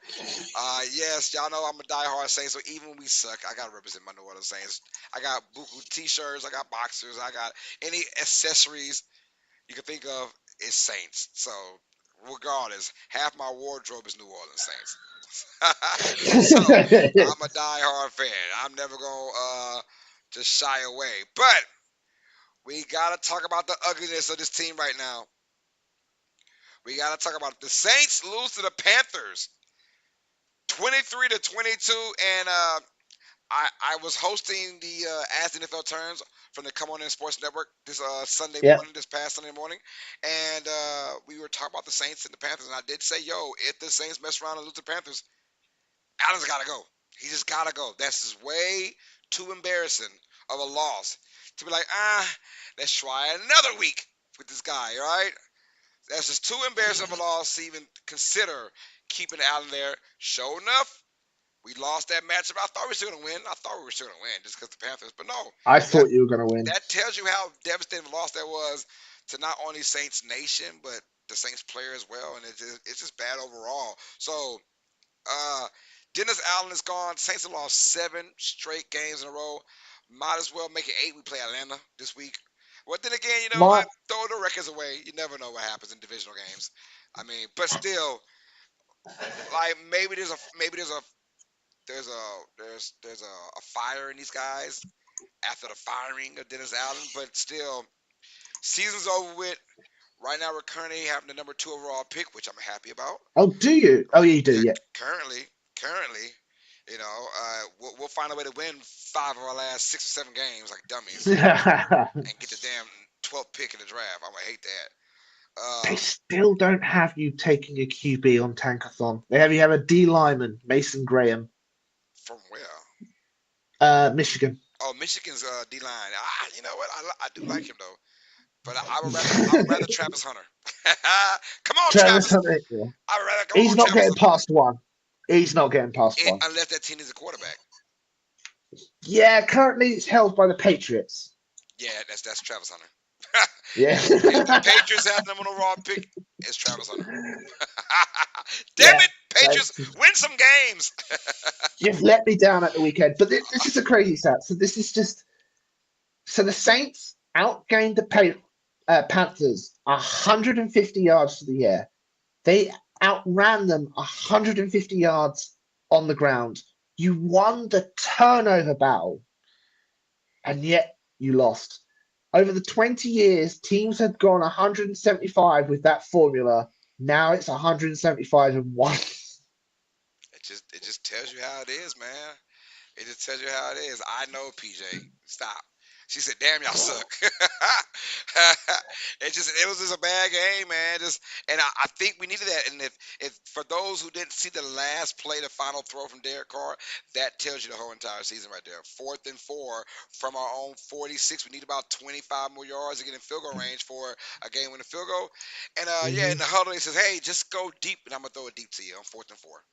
Yes, y'all know I'm a diehard Saints, so even when we suck, I gotta represent my New Orleans Saints. I got buku t-shirts, I got boxers, I got any accessories you can think of is Saints. So regardless, half my wardrobe is New Orleans Saints. So I'm a diehard fan. I'm never gonna just shy away. But we gotta talk about the ugliness of this team right now. We gotta talk about it. The Saints lose to the Panthers 23-22, and I was hosting the As the NFL Turns from the Come On In Sports Network this Sunday Yep. morning, this past Sunday morning, and we were talking about the Saints and the Panthers, and I did say, yo, if the Saints mess around and lose to the Panthers, Allen's got to go. He just got to go. That's just way too embarrassing of a loss to be like, let's try another week with this guy, right? That's just too embarrassing of a loss to even consider keeping Allen there. Sure enough, we lost that matchup. I thought we were still gonna win. I thought we were still gonna win just because the Panthers. But no, I that thought you were going to win. that tells you how devastating of a loss that was to not only Saints Nation but the Saints player as well. And it's just bad overall. So uh, Dennis Allen is gone. Saints have lost 7 straight games in a row. Might as well make it 8. We play Atlanta this week. Well, then again, you know My what? Throw the records away. You never know what happens in divisional games. I mean, but still, like maybe there's a fire in these guys after the firing of Dennis Allen, but still, season's over with. Right now, we're currently having the number 2 overall pick, which I'm happy about. oh, do you? Oh, yeah, you do. Yeah, Yeah. currently, we'll find a way to win 5 of our last 6 or 7 games like dummies and get the damn 12th pick in the draft. I'm gonna hate that. They still don't have you taking a QB on Tankathon. They have you have a D lineman, Mason Graham, From where? Michigan. Oh, Michigan's D line. You know what? I do like him though, but I would rather Travis Hunter. Come on, Travis Travis. Hunter. Yeah. I would rather come He's on, not Travis getting Hunter. past one. He's not getting past one. unless that team needs a quarterback. Yeah, currently it's held by the Patriots. Yeah, that's Travis Hunter. Yeah. If the Patriots have them on a raw pick, it's Travis Hunter. Damn Yeah. it, Patriots, win some games. You've let me down at the weekend. But this is a crazy stat. So this is just so the Saints outgained the Panthers 150 yards for the air. They outran them 150 yards on the ground. You won the turnover battle, and yet you lost. Over the 20 years, teams had gone 175 with that formula. Now it's 175 and one. It just tells you how it is, man. It just tells you how it is. I know, PJ. Stop. She said, "Damn, y'all suck." It was just a bad game, man. I think we needed that. And if for those who didn't see the last play, the final throw from Derek Carr, that tells you the whole entire season right there. 4th and 4 from our own 46. We need about 25 more yards to get in field goal range for a game-winning field goal. And yeah, in the huddle, he says, "Hey, just go deep," and I'm gonna throw it deep to you on 4th and 4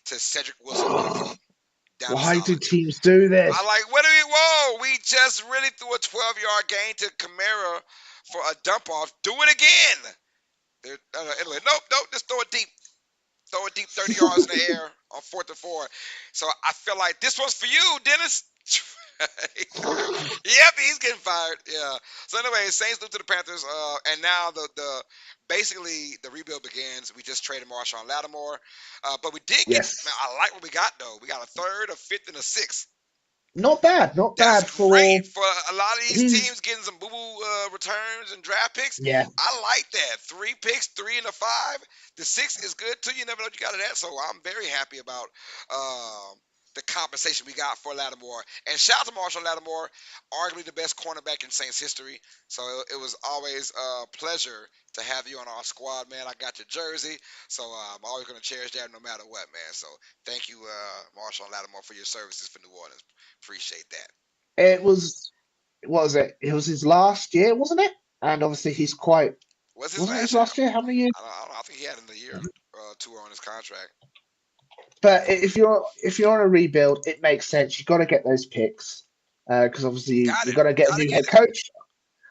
to Cedric Wilson Whitfield down the Why do sideline. teams do I this? like, what do we, whoa, we just really threw a 12-yard gain to Kamara for a dump off. Do it again. Anyway, nope, just throw it deep. Throw it deep 30 yards in the air on 4th and 4. So I feel like this one's for you, Dennis. Yep, he's getting fired. Yeah. So anyway, Saints lose to the Panthers, and now the basically the rebuild begins. We just traded Marshawn Lattimore, but we did get. Man, Yes. I like what we got though. We got a third, a fifth, and a sixth. Not bad. Not That's bad great for for a lot of these his. teams getting some boo boo returns and draft picks. Yeah. I like that. 3 picks, 3 and a 5. The 6 is good too. You never know what you got of that. So I'm very happy about the compensation we got for Lattimore. And shout out to Marshall Lattimore, arguably the best cornerback in Saints history. So it was always a pleasure to have you on our squad, man. I got your jersey, so I'm always going to cherish that no matter what, man. So thank you, Marshall Lattimore, for your services for New Orleans. Appreciate that. It was. What was it? It was his last year, wasn't it? And obviously, he's quite. What's his Wasn't it his last year? last year? How many years? I don't know. I think he had another year, two on his contract. But if you're on a rebuild, it makes sense. You've got to get those picks because obviously Got you've it. got to get a Got to new get head it. coach.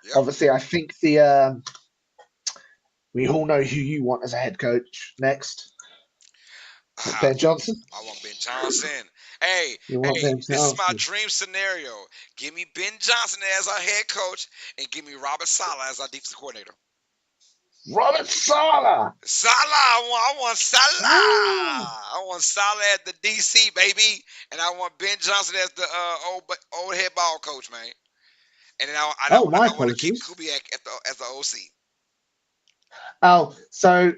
Yep. Obviously, I think the we all know who you want as a head coach next. Ben Johnson. I want Ben Johnson. Hey, You want Ben this is my Johnson? dream scenario. Give me Ben Johnson as our head coach, and give me Robert Saleh as our defensive coordinator. Robert Sala. Saleh, I want Saleh. Oh, I want Saleh at the DC, baby, and I want Ben Johnson as the old head ball coach, man. And then oh, my I want to keep apologies. Kubiak as the OC. Oh, so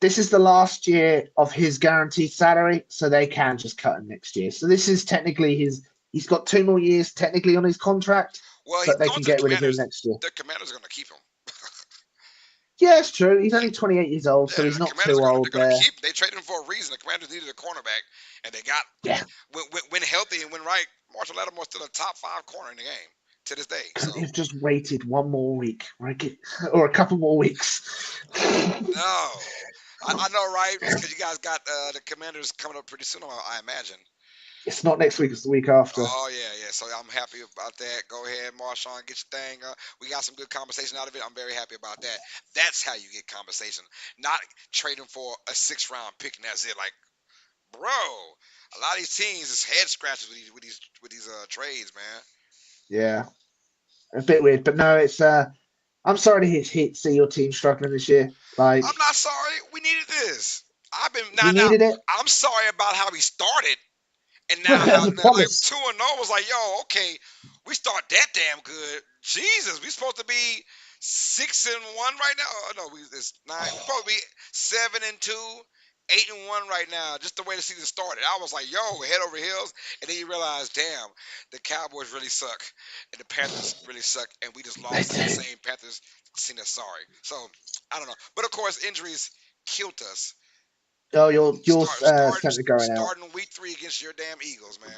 this is the last year of his guaranteed salary, so they can just cut him next year. So this is technically his. He's got 2 more years technically on his contract, Well, he's but they going can to the get rid of him Commanders. next year. The Commanders are going to keep him. Yeah, it's true. He's Yeah, only 28 years old, yeah. so he's The not Commanders too are going to old they're going to there. keep him. They traded him for a reason. The Commanders needed a cornerback, and they got Yeah, when healthy and when right. Marshall Lattimore's still a top 5 corner in the game to this day. So couldn't have just waited one more week, right? Or a couple more weeks. no, I know, right? Because you guys got the Commanders coming up pretty soon. I imagine. It's not next week; it's the week after. Oh yeah. So I'm happy about that. Go ahead, Marshawn, get your thing. We got some good conversation out of it. I'm very happy about that. That's how you get compensation, not trading for a 6th round pick and that's it. Like, bro, a lot of these teams is head scratches with these trades, man. Yeah, a bit weird, but no, it's. I'm sorry to see your team struggling this year. Like I'm not sorry. We needed this. I've been you now. needed it. I'm sorry about how we started. And now, That was a like promise. 2-0 was like, yo, okay, we start that damn good. Jesus, we supposed to be 6-1 right now. Oh, no, it's 9. We supposed to be 7-2, 8-1 right now. Just the way the season started, I was like, yo, head over heels. And then you realize, damn, the Cowboys really suck, and the Panthers really suck, and we just They lost to the did. same Panthers. Seen us sorry. So I don't know, but of course, injuries killed us. Oh, your Starting center going out. starting week 3 against your damn Eagles, man.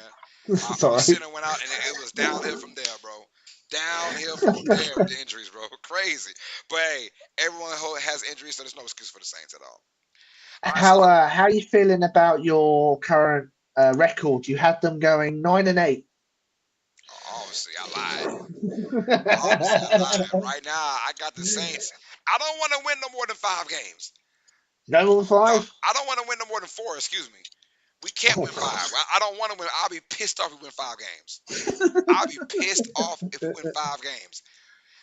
It's all Our right. center went out, and it was downhill from there, bro. Downhill from there with the injuries, bro. Crazy. But hey, everyone has injuries, so there's no excuse for the Saints at all. All right, so How are you feeling about your current record? You had them going 9-8. obviously I lied. Obviously I lied. Right now I got the Saints. I don't want to win no more than 5 games. No more than No, five. I don't want to win no more than 4. Excuse me. We can't win 5. I don't want to win. I'll be pissed off if we win 5 games. I'll be pissed off if we win 5 games.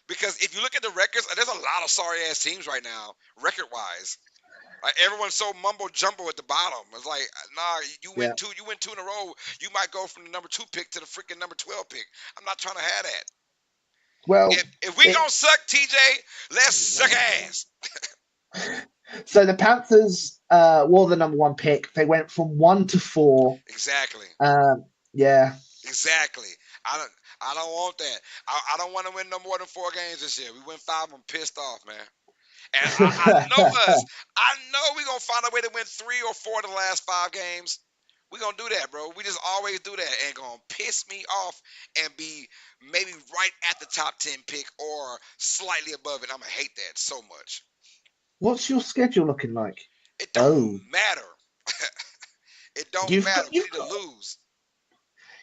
Because if you look at the records, there's a lot of sorry ass teams right now, record wise. Like everyone's so mumbo jumbo at the bottom. It's like, nah, Yeah. you win 2 in a row. You might go from the number 2 pick to the freaking number 12 pick. I'm not trying to have that. Well, If we it, gonna suck, TJ, let's suck ass. so the Panthers were the number one pick. They went from 1 to 4. Exactly. Yeah. Exactly. I don't. I don't want that. I don't want to win no more than 4 games this year. We win 5. I'm pissed off, man. And I know us. I know we're going to find a way to win 3 or 4 of the last 5 games. We're going to do that, bro. We just always do that. And going to piss me off and be maybe right at the top 10 pick or slightly above it. I'm going to hate that so much. What's your schedule looking like? It Oh, don't matter. It don't you've matter. got We you've need to got lose.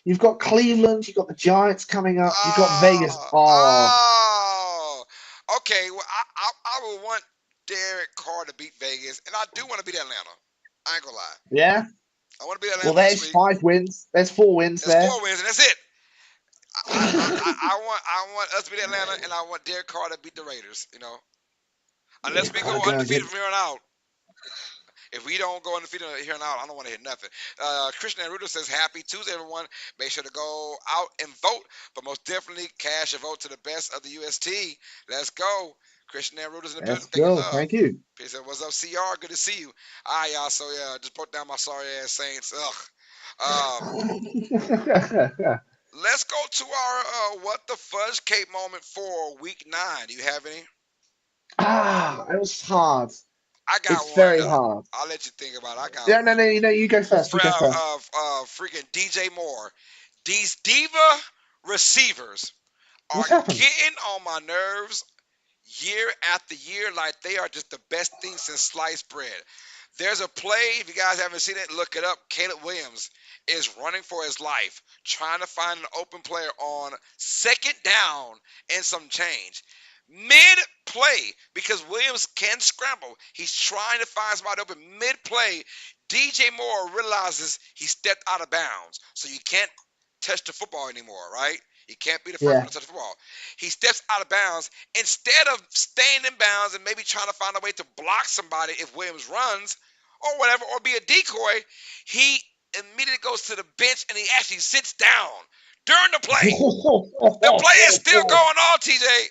you've got Cleveland. You've got the Giants coming up. You've got Vegas. Oh, Oh, oh. Okay, well, I would want Derek Carr to beat Vegas, and I do want to beat Atlanta. I ain't gonna lie. yeah. I want to beat Well, Atlanta this there's week. 5 wins. There's 4 wins There's there. 4 wins, and that's it. I want us to beat Atlanta, and I want Derek Carr to beat the Raiders. Yeah, Unless we gotta go go undefeated against. from here on out. If we don't go undefeated here on out, I don't want to hear nothing. Christian Ruder says, "Happy Tuesday, everyone. Make sure to go out and vote, but most definitely cash a vote to the best of the UST. Let's go." Christian Ruder's in the building. Let's Thank you, go. love. Thank you. He said, "What's up, CR? Good to see you." All right, y'all. So yeah, just broke down my sorry ass Saints. Ugh. Let's go to our what the fudge cake moment for week 9. Do you have any? It was hard. I got It's one. very hard. I'll let you think about it. I got Yeah, no, one. no, you go first. You go first. Freaking DJ Moore. These diva receivers are What's happened? getting on my nerves year after year like they are just the best thing since sliced bread. There's a play, if you guys haven't seen it, look it up. Caleb Williams is running for his life, trying to find an open player on second down and some change. Mid play, because Williams can scramble, he's trying to find somebody open. Mid play, DJ Moore realizes he stepped out of bounds. So you can't touch the football anymore, right? You can't be the first one Yeah. to touch the football. He steps out of bounds. Instead of staying in bounds and maybe trying to find a way to block somebody if Williams runs or whatever, or be a decoy, he immediately goes to the bench and he actually sits down during the play. The play is still going on, TJ.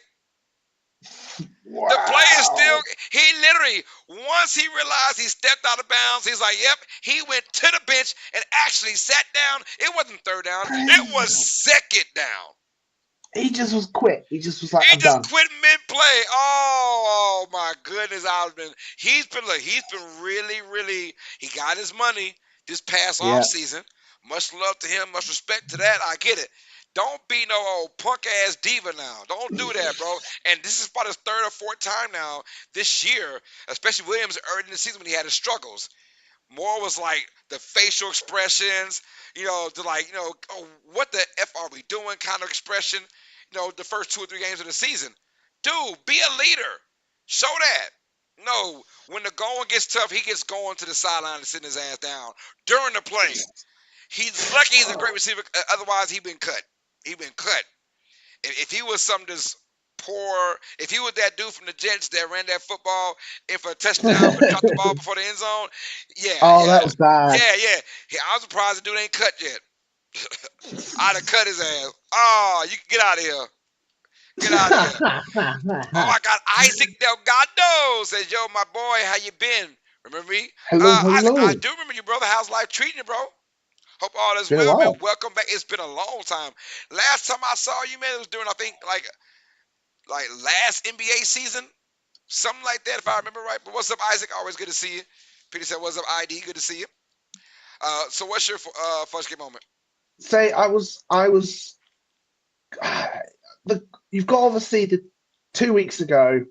The play is still, Wow. he literally, once he realized he stepped out of bounds, he's like, yep, he went to the bench and actually sat down. It wasn't third down, it was second down. He just was quit. He just was like, He I'm just done. quit mid-play. Oh my goodness, he's been really. He got his money this past Yeah. off season. Much love to him, much respect to that. I get it. Don't be no old punk ass diva now. Don't do that, bro. And this is about his 3rd or 4th time now this year, especially Williams early in the season when he had his struggles. More was like the facial expressions, oh, what the F are we doing kind of expression, the first 2 or 3 games of the season. Dude, be a leader. Show that. No, when the going gets tough, he gets going to the sideline and sitting his ass down during the play. He's lucky he's a great receiver. Otherwise, he'd been cut. He'd been cut. If he was some just poor, if he was that dude from the Jets that ran that football in for a touchdown but dropped the ball before the end zone, yeah, Oh, yeah, that was bad. yeah. I'm surprised the dude ain't cut yet. I'd have cut his ass. Oh, you can get out of here. Get out of here. Oh, I got Isaac Delgado. Says, yo, my boy, how you been? Remember me? Hello, Isaac, I hello. do remember you, brother. How's life treating you, bro? Hope all is Been a well, man. while. Welcome back. It's been a long time. Last time I saw you, man, it was during, I think, like last NBA season. Something like that, if I remember right. But what's up, Isaac? Always good to see you. Peter said, what's up, ID? Good to see you. So what's your first game moment? Say, you've got obviously the 2 weeks ago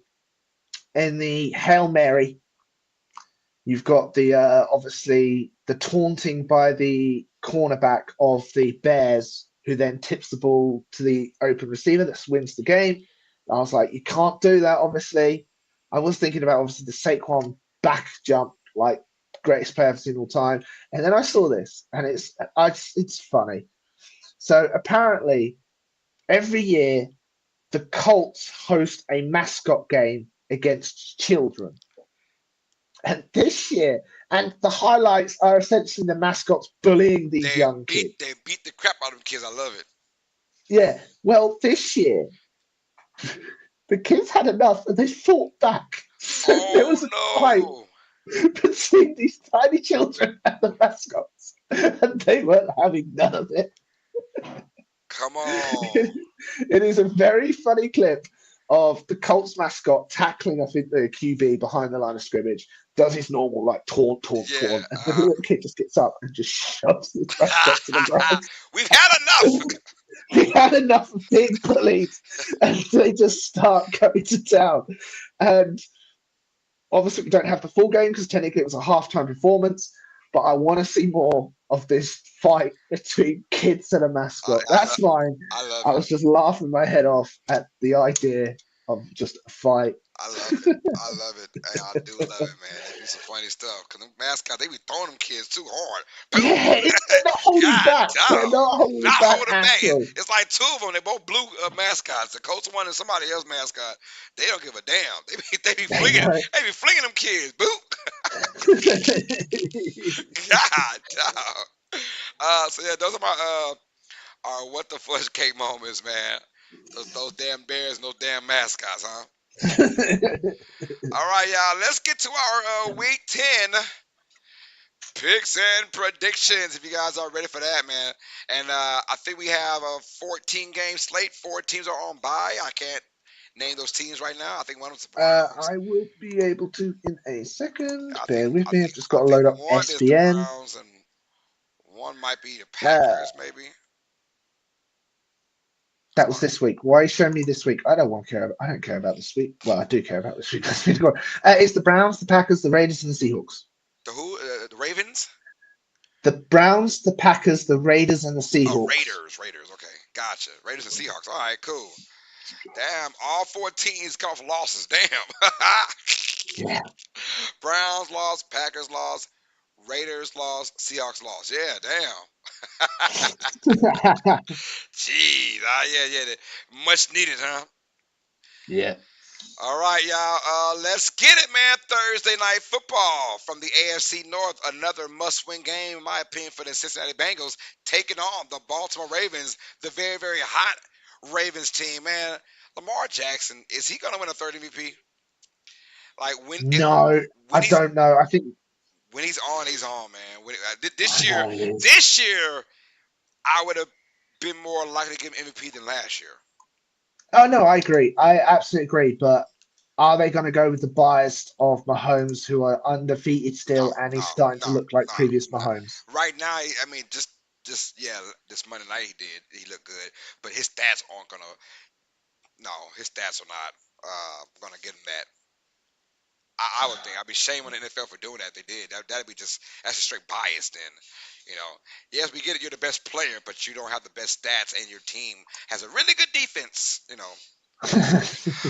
in the Hail Mary, You've got the obviously the taunting by the cornerback of the Bears, who then tips the ball to the open receiver that wins the game. I was like, you can't do that. Obviously, I was thinking about obviously the Saquon back jump, like greatest player I've seen all time, and then I saw this, and it's funny. So apparently, every year the Colts host a mascot game against children. And this year, and the highlights are essentially the mascots bullying these young kids. They beat the crap out of them kids. I love it. Yeah. Well, this year, the kids had enough and they fought back. So there was a fight Oh between these tiny children and the mascots, and they weren't having none of it. no! Come on! It is a very funny clip of the Colts mascot tackling, I think, the QB behind the line of scrimmage, does his normal, like, taunt, Yeah. and the little kid just gets up and just shoves the mascot to the ground. We've had enough. He had enough of being bullied, and they just start going to town. And obviously, we don't have the full game because technically it was a halftime performance, but I want to see more of this fight between kids and a mascot. That's fine. I love I it. was just laughing my head off at the idea of just a fight. I love it. I love it. Hey, I do love it, man. They do some funny stuff. Cause them mascots, they be throwing them kids too hard. Boom. Yeah, they're not holding God, back. They're dog. not holding Not back holding at back. all. It's like two of them. They both blue mascots. The Colts one and somebody else mascot. They don't give a damn. They be They flinging. know. They be flinging them kids. Boop. God, dog. So yeah, those are my what the fudge cake moments, man. Those damn bears, and those damn mascots, huh? All right, y'all. Let's get to our Week 10 picks and predictions. If you guys are ready for that, man. And I think we have a 14 game slate. 4 teams are on bye. I can't name those teams right now. I think one of them's the Browns. I will be able to in a second. I think Bear with I me. think I've just I got to think load up one is the SBN. Browns and one might be the Uh, Packers, maybe. that was this week. Why are you showing me this week? I don't care about this week. Well, I do care about this week. It's the Browns, the Packers, the Raiders, and the Seahawks. The who? The Ravens? The Browns, the Packers, the Raiders, and the Oh, Seahawks. Raiders. Okay, gotcha. Raiders and Seahawks. All right, cool. Damn, all 4 teams come from losses. Damn. Yeah. Browns lost, Packers lost, Raiders lost, Seahawks lost. Yeah, damn. Jeez. Yeah. Much needed, huh? Yeah. All right, y'all. Let's get it, man. Thursday night football from the AFC North. Another must-win game, in my opinion, for the Cincinnati Bengals, taking on the Baltimore Ravens, the very, very hot Ravens team, man. Lamar Jackson, is he gonna win a third MVP? Like No, when I he's don't know. I think he's on, man. I know it is. This year, I would have been more likely to give him MVP than last year. Oh no, I agree. I absolutely agree. But are they going to go with the bias of Mahomes, who are undefeated still, and he's starting to look like previous no. Mahomes? Right now, I mean, just yeah, this Monday night he looked good, but his stats aren't gonna. No, his stats are not gonna get him that. I would think I'd be shame on the NFL for doing that. If they did that'd be that's a straight bias. Then, you know, yes, we get it. You're the best player, but you don't have the best stats, and your team has a really good defense. You know,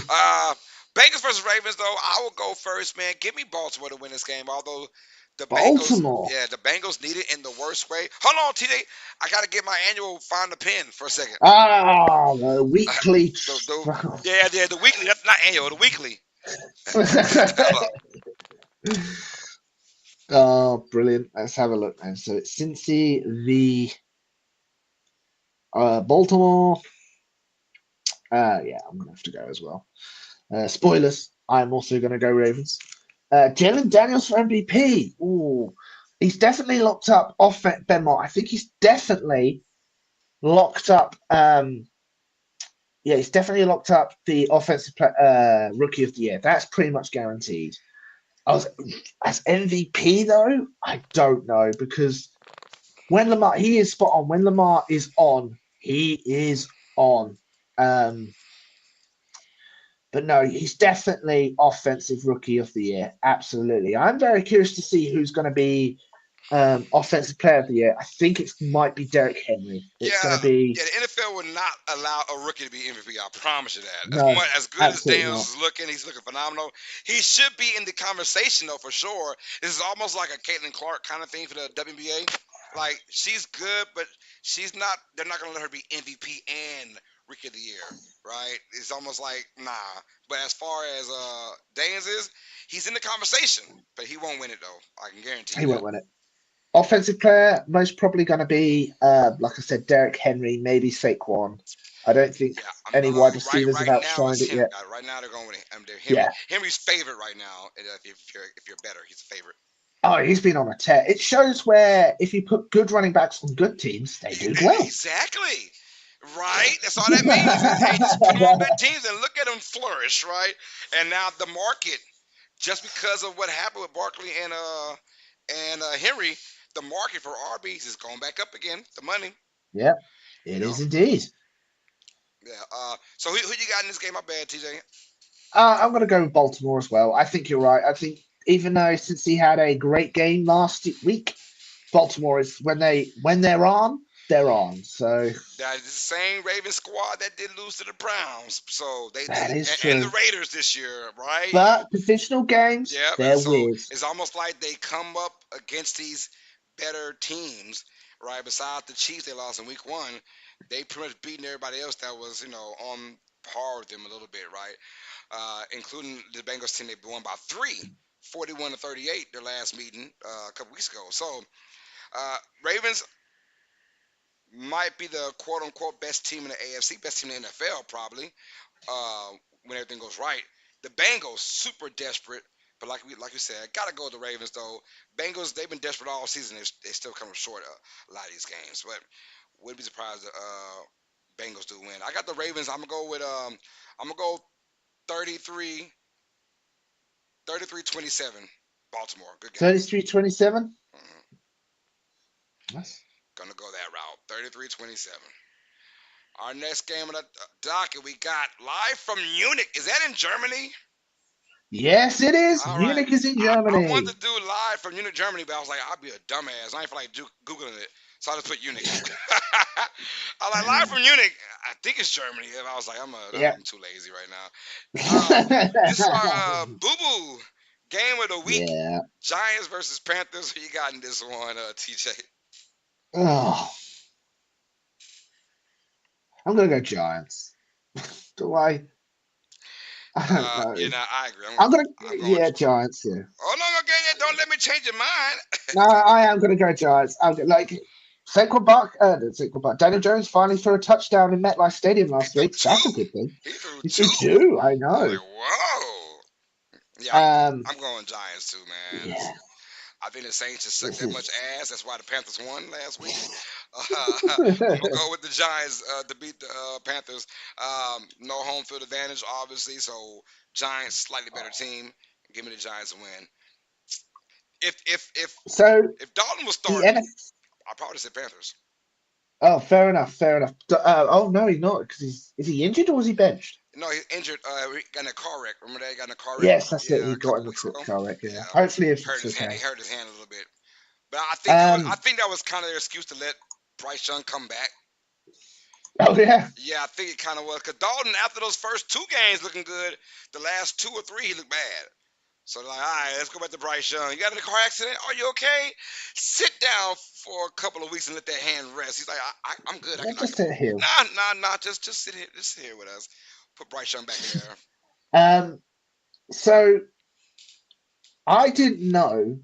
uh, Bengals versus Ravens though. I will go first, man. Give me Baltimore to win this game. Although the Bengals, Baltimore. yeah, the Bengals need it in the worst way. Hold on, TJ. I gotta get my annual find the pin for a second. Ah, the weekly. The weekly. That's not annual. The weekly. Oh, brilliant. Let's have a look then. So it's Cincy v Baltimore. Yeah, I'm going to have to go as well. Spoilers. I'm also going to go Ravens. Jalen Daniels for MVP. Ooh, he's definitely locked up off Ben Mott. I think he's definitely locked up. Yeah, he's definitely locked up the offensive rookie of the year. That's pretty much guaranteed. As MVP though, I don't know because when Lamar, he is spot on. When Lamar is on, he is on. But no, he's definitely offensive rookie of the year. Absolutely. I'm very curious to see who's going to be offensive player of the year. I think it might be Derrick Henry. It's going Yeah, to be yeah. The NFL would not allow a rookie to be MVP. I promise you that. As no, much as good as absolutely Daniels not. is looking, he's looking phenomenal. He should be in the conversation though for sure. This is almost like a Caitlin Clark kind of thing for the WNBA. Like she's good, but she's not. They're not gonna let her be MVP and Rookie of the Year, right? It's almost like nah. But as far as Daniels is, he's in the conversation, but he won't win it though. I can guarantee He you won't that. win it. Offensive player, most probably going to be, like I said, Derrick Henry, maybe Saquon. I don't think Yeah, any wide right. receivers have Right now outshined it's it Henry. yet. Right now they're going with him. Henry. Yeah. Henry's favorite right now. If you're better, he's a favorite. Oh, he's been on a tear. It shows where if you put good running backs on good teams, they do well. Exactly. Right. That's all that means. Is hey, just put him on good teams and look at him flourish. Right. And now the market, just because of what happened with Barkley and Henry, the market for RBs is going back up again. The money. Yeah, You it know. is indeed. Yeah. So who you got in this game? My bad, TJ. I'm going to go with Baltimore as well. I think you're right. I think even though since he had a great game last week, Baltimore is when they're on, they're on. So That is the same Ravens squad that did lose to the Browns. So they that is and the true. Raiders this year, right? But divisional games, Yeah, and they're so weird. it's almost like they come up against these better teams, right? Besides the Chiefs they lost in week one, they pretty much beating everybody else that was, on par with them a little bit, right? Including the Bengals team, they won by 41-38, their last meeting a couple weeks ago. So Ravens might be the quote unquote best team in the AFC, best team in the NFL probably, uh, when everything goes right. The Bengals super desperate, but like we said, gotta go with the Ravens though. Bengals they've been desperate all season. They still come short a lot of these games, but wouldn't be surprised if Bengals do win. I got the Ravens. I'm gonna go 33, 33-27. Baltimore, good game. 33-27. Mhm. That's Gonna go that route. 33-27. Our next game on the docket, we got live from Munich. Is that in Germany? yes, it is. All right. Munich is in I wanted Germany. to do live from Munich, Germany, but I was like, I'd be a dumbass. I ain't feel like Googling it. So I just put Munich. I was like, live from Munich. I think it's Germany. And I was like, Yeah. I'm too lazy right now. This is our boo-boo game of the week. yeah. Giants versus Panthers. Who you got in this one, TJ? Oh, I'm gonna go Giants. Do I? I don't know. Yeah, no, I agree. I'm gonna I'm going. yeah Giants. Yeah. Oh no, okay, yeah, don't let me change your mind. No, I am gonna go Giants. Like Saquon Bark. Daniel Jones finally threw a touchdown in MetLife Stadium He last threw week. two. That's a good thing. He threw He threw two. two. I I was know. like, whoa. Yeah, Um. I'm going Giants too, man. Yeah. I think the Saints just sucked This that much is. ass. That's why the Panthers won last week. I'm gonna go with the Giants to beat the Panthers. No home field advantage, obviously. So Giants, slightly better team. Give me the Giants to win. If so if Dalton was the starting, NFL. I probably say Panthers. Oh, fair enough. Fair enough. Oh no, he's not because he's is he injured or was he benched? No, he's injured. He got in a car wreck. Remember that he got in a car wreck? Yes, that's it. Yeah, He a got couple in the weeks ago. car wreck. Yeah. Yeah, Hopefully, hurt it's his hand. okay. He hurt his hand a little bit. But I Um. think that was kind of their excuse to let Bryce Young come back. Oh yeah. Yeah, I think it kind of was. Because Dalton, after those first two games looking good, the last two or three, he looked bad. So they're like, all right, let's go back to Bryce Young. You got in a car accident? Are you okay? Sit down for a couple of weeks and let that hand rest. He's like, I'm good. I can, Let's just sit here. nah. Just sit here with us. Put Bryce Young back in there. So I didn't know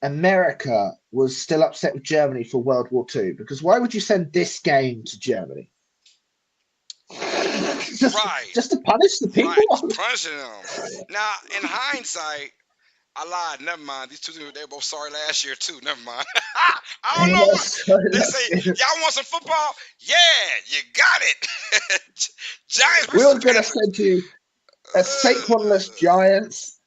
America was still upset with Germany for World War II because why would you send this game to Germany? just Right, just to punish the right. people? Just punishing them. Now, in hindsight, I lied. Never mind. These two teams, they were both sorry last year too. Never mind. I don't It know what was so they say. lucky. Y'all want some football? Yeah, you got it. Giants We versus were going to Panthers. send you a Saquonless Giants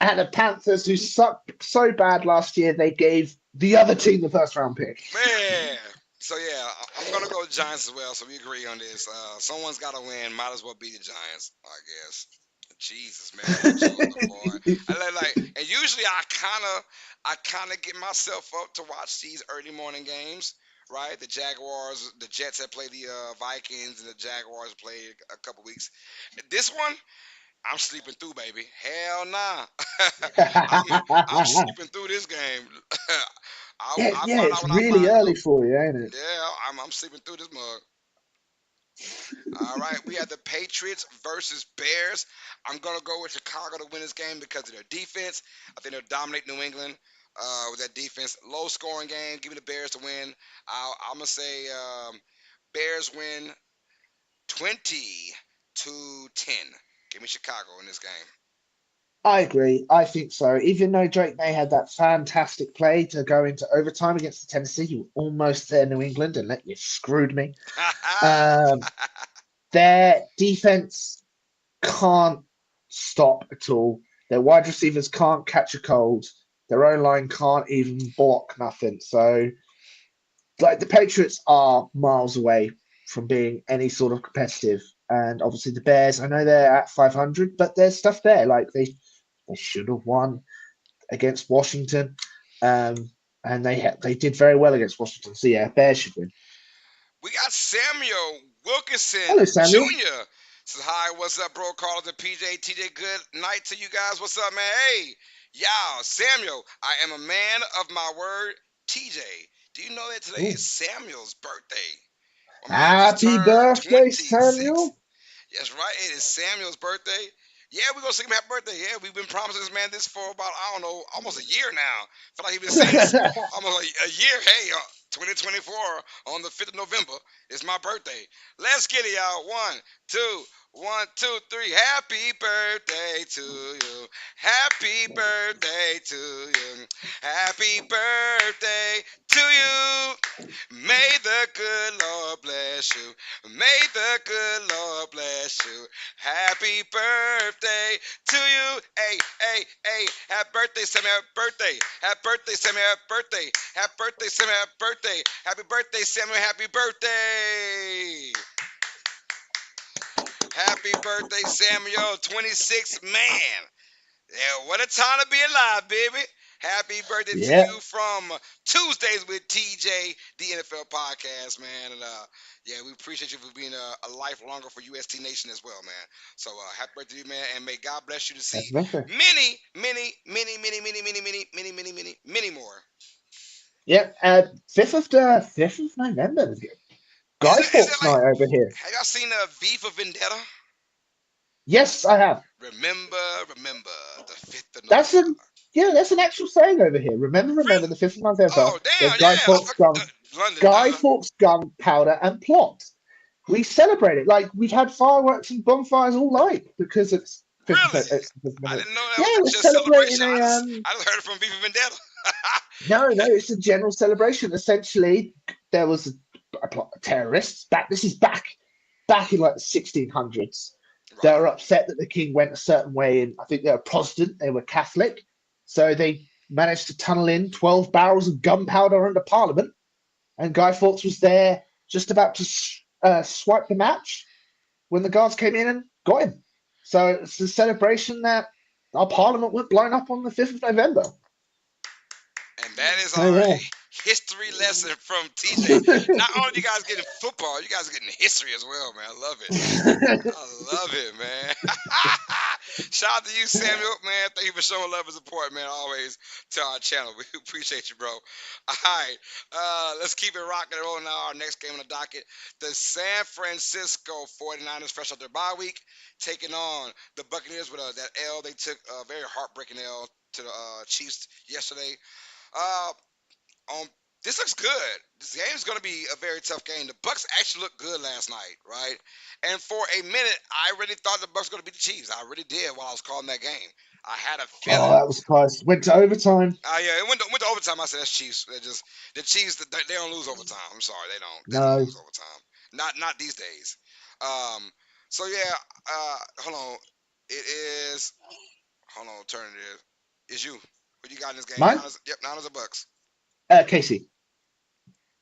and the Panthers who sucked so bad last year they gave the other team the first round pick. Man. So yeah, I'm gonna go with Giants as well. So we agree on this. Someone's got to win. Might as well be the Giants, I guess. Jesus, man, the Georgia boy. And usually I kind of get myself up to watch these early morning games, right? The Jaguars, the Jets have played the Vikings, and the Jaguars played a couple weeks. This one, I'm sleeping through, baby. Hell nah. I'm sleeping through this game. Yeah, I yeah, find out it's when I really find early out. for you, ain't it? Yeah, I'm sleeping through this mug. All right, we have the Patriots versus Bears. I'm gonna go with Chicago to win this game because of their defense. I think they'll dominate New England with that defense. Low scoring game. Give me the Bears to win. I'm gonna say Bears win 20-10. Give me Chicago in this game. I agree. I think so. Even though Drake May had that fantastic play to go into overtime against the Tennessee, you were almost there, New England, and let you screwed me. Um, their defense can't stop at all. Their wide receivers can't catch a cold. Their own line can't even block nothing. So, like the Patriots are miles away from being any sort of competitive. And obviously the Bears, I know they're at 500, but there's stuff there. Like they should have won against Washington, um, and they did very well against Washington. So yeah, Bears should win. We got Samuel Wilkinson Hello, Samuel. Jr. Says, hi, what's up, bro? Carlos and PJ. TJ, good night to you guys. What's up, man? Hey, y'all, Samuel, I am a man of my word. TJ, do you know that today Ooh. is Samuel's birthday? My man just Happy turned birthday, 26. Samuel. That's right. It is Samuel's birthday. Yeah, we're gonna sing him happy birthday. Yeah, we've been promising this man this for about I don't know, almost a year now. Feel like he's been saying this almost a year. Hey, 2024 on the 5th of November is my birthday. Let's get it, y'all. One, two, three. Happy birthday to you. Happy birthday to you. Happy birthday to you. May the good Lord bless you. May the good Lord bless you. Happy birthday to you. Hey, hey, hey. Happy birthday, Sammy. Happy birthday. Happy birthday, Sammy. Happy birthday. Happy birthday, Sammy. Happy birthday. Happy birthday, Sammy. Happy birthday. Happy birthday, Samuel. 26, man. Yeah, what a time to be alive, baby. Happy birthday to Yeah, you from Tuesdays with TJ, the NFL podcast, man. And yeah, we appreciate you for being a lifelonger for UST Nation as well, man. So happy birthday to you, man, and may God bless you to see happy birthday. many, many, many, many, many, many, many, many, many, many, many more. Yep, 5th of November. Is Guy it is it Fawkes like, night over here. have y'all seen V for Vendetta? Yes, I have. Remember the 5th of That's November. an yeah, that's an actual saying over here. Remember Really? the 5th of November, Oh the damn, Guy yeah. Fawkes gun, London. Guy Fawkes gunpowder and plot. We celebrate it like we've had fireworks and bonfires all night because Really? it's the 5th of I November. didn't know that Yeah, was we're actually a celebrating celebration. a I just heard it from V for Vendetta. no, no, it's a general celebration. Essentially, there was terrorists back. This is back in like the 1600s. They Right. were upset that the king went a certain way, and I think they were Protestant, they were Catholic, so they managed to tunnel in 12 barrels of gunpowder under Parliament, and Guy Fawkes was there just about to swipe the match when the guards came in and got him. So it's a celebration that our Parliament went blown up on the 5th of November. And that is So our yeah. history lesson from TJ. Not only you guys getting football, you guys are getting history as well, man. I love it. I love it, man. Shout out to you, Samuel, man. Thank you for showing love and support, man, always to our channel. We appreciate you, bro. All right, let's keep it rocking and rolling now. Our next game on the docket, the San Francisco 49ers, fresh out their bye week, taking on the Buccaneers with that L. They took a very heartbreaking L to the Chiefs yesterday. Uh, um, this looks good. This game is going to be a very tough game. The Bucks actually looked good last night, right? And for a minute, I really thought the Bucks were going to beat the Chiefs. I really did while I was calling that game. I had a Oh, feeling. that was close. Went to overtime. Yeah, it went to overtime. I said that's Chiefs. They just the Chiefs. They don't lose overtime. I'm sorry, they don't. They don't No. lose overtime. Not these days. Um. So yeah. Hold on. It is. Hold on. Turn it is you. What you got in this game? Mine? Niners. Yep. Niners or Bucks. Casey.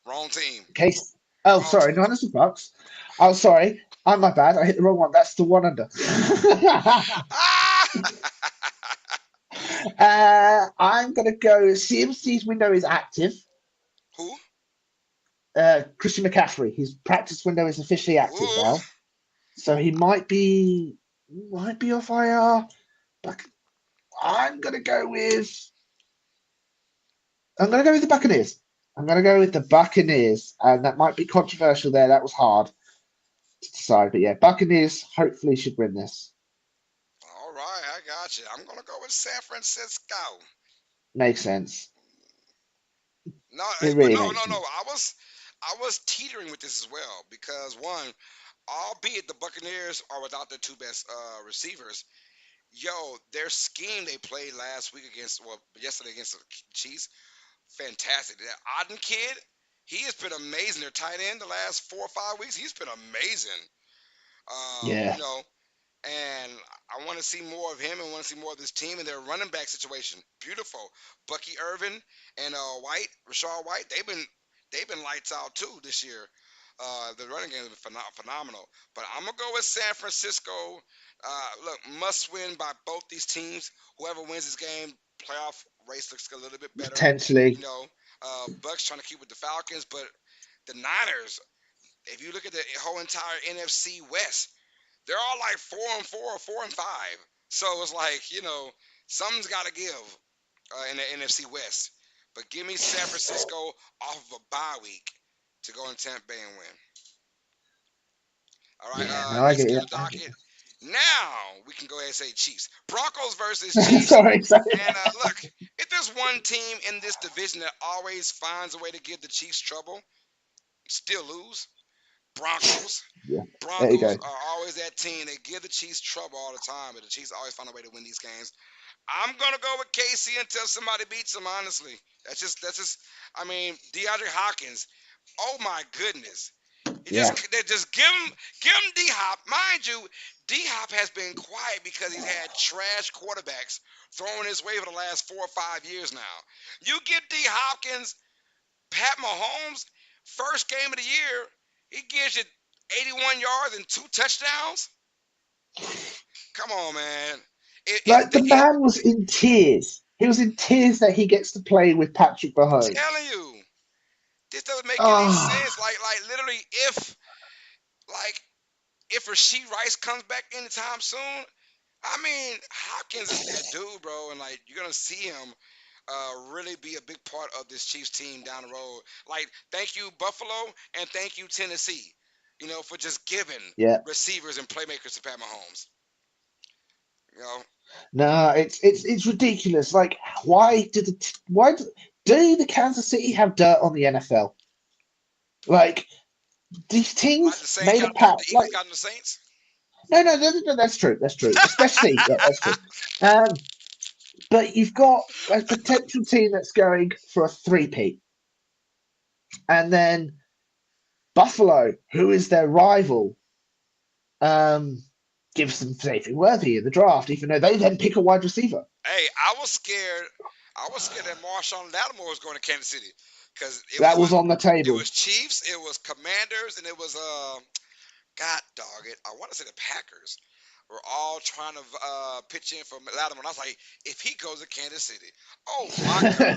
Wrong team. Case. Oh, Wrong sorry. team. No, that's the Bucks. Oh, sorry. Oh, my bad. I hit the wrong one. That's the one under. Ah! I'm going to go. CMC's window is active. Who? Christian McCaffrey. His practice window is officially active Ooh. now, so he might be off IR. But I'm going to go with. I'm going to go with the Buccaneers. I'm going to go with the Buccaneers, and that might be controversial. There, that was hard to decide, but yeah, Buccaneers hopefully should win this. All right, I got you. I'm gonna go with San Francisco. Makes sense. No, It but really no, makes no, no. sense. I was teetering with this as well because one, albeit the Buccaneers are without their two best receivers, yo, their scheme they played last week against, well, yesterday against the Chiefs, fantastic. That Auden kid, he has been amazing. Their tight end the last 4 or 5 weeks, he's been amazing. Yeah, You know, and I want to see more of him and want to see more of this team and their running back situation. Beautiful. Bucky Irvin and Rashad White, they've been lights out too this year. The running game has been phenomenal. But I'm gonna go with San Francisco. Look, must win by both these teams. Whoever wins this game, playoff race looks a little bit better. You potentially. know, Bucks trying to keep with the Falcons, but the Niners. If you look at the whole entire NFC West, they're all like 4-4 or 4-5. So it's like, something's got to give in the NFC West. But give me San Francisco off of a bye week to go in Tampa Bay and win. All right, Yeah, no, I next get game you. on the I get docket. you. Now we can go ahead and say Chiefs. Broncos versus Chiefs. Sorry, sorry. And look, if there's one team in this division that always finds a way to give the Chiefs trouble, still lose, Broncos. Yeah, there you Broncos go. are always that team. They give the Chiefs trouble all the time, but the Chiefs always find a way to win these games. I'm gonna go with KC until somebody beats them. Honestly, that's just. I mean, DeAndre Hopkins. Oh my goodness. Yeah, They just give him D Hop. Mind you, D Hop has been quiet because he's had trash quarterbacks thrown his way for the last 4 or 5 years now. You give D Hopkins Pat Mahomes first game of the year, he gives you 81 yards and 2 touchdowns. Come on, man. If like the the man was in tears. He was in tears that he gets to play with Patrick Mahomes. telling you, this doesn't make any sense. Oh, Like literally, like if Rasheed Rice comes back anytime soon, I mean Hopkins is that dude, bro, and like you're gonna see him really be a big part of this Chiefs team down the road. Like, thank you Buffalo and thank you Tennessee, for just giving yeah. receivers and playmakers to Pat Mahomes. You know, No, it's ridiculous. Like, why do the Kansas City have dirt on the NFL? Like these like teams the Saints made a got them, pact. the Eagles Like, got them, the Saints. no, that's true. That's true. Especially, yeah, that's true. Um, but you've got a potential team that's going for a three-peat, and then Buffalo, who is their rival, um, gives them safety worthy in the draft, even though they then pick a wide receiver. Hey, I was scared. I was scared that Marshawn Lattimore was going to Kansas City because That was on the it table. was Chiefs, it was Commanders, and it was God dog it. I want to say the Packers were all trying to pitch in for Lattimore. And I was like, if he goes to Kansas City, oh my God.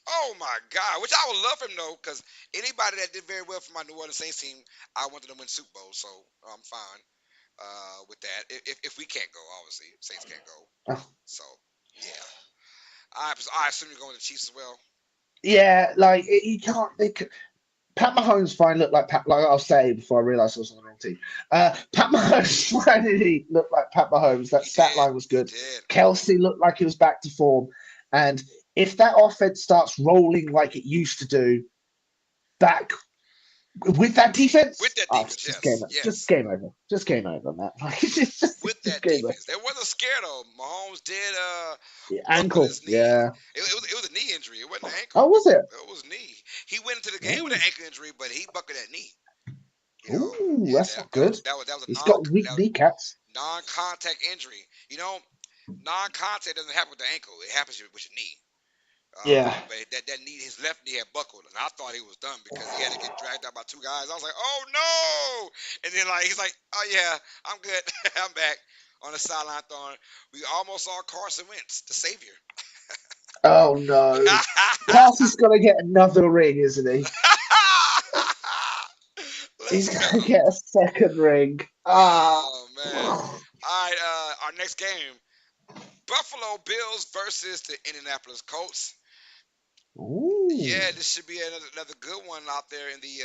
Oh my God. Which I would love him though, because anybody that did very well for my New Orleans Saints team, I wanted them to win Super Bowl. So I'm fine with that. If we can't go, obviously. Saints can't go. So yeah. I assume you're going to the Chiefs as well. Yeah, like you can't. Pat Mahomes finally looked like Pat. Like I was saying before, I realised I was on the wrong team. Pat Mahomes finally looked like Pat Mahomes. That He stat did. line was He good. did. Kelsey looked like he was back to form, and if that offense starts rolling like it used to do, back with that With defense, that oh, it's defense, just yes. just Yes. game over, just game over, man. Like, it's With just that game over. defense. They wasn't scared though. Mahomes did Yeah, buckle ankle, his knee. yeah. It was a knee injury. It wasn't an Oh, ankle. was it? It was knee. He went into the game with an Oh, ankle injury, but he buckled that knee. ooh, Yeah, that's not good. that was a He's got weak kneecaps. non-contact injury. Non-contact doesn't happen with the ankle. It happens with your knee. Yeah. But that knee, his left knee had buckled, and I thought he was done because he had to get dragged out by two guys. I was like, oh no! And then like he's like, oh yeah, I'm good, I'm back on the sideline throwing. We almost saw Carson Wentz, the savior. Oh no. Carsey's gonna get another ring, isn't he? He's Let's go. gonna get a second ring. Ah. Oh man. All right, our next game: Buffalo Bills versus the Indianapolis Colts. Ooh. Yeah, this should be another good one out there in the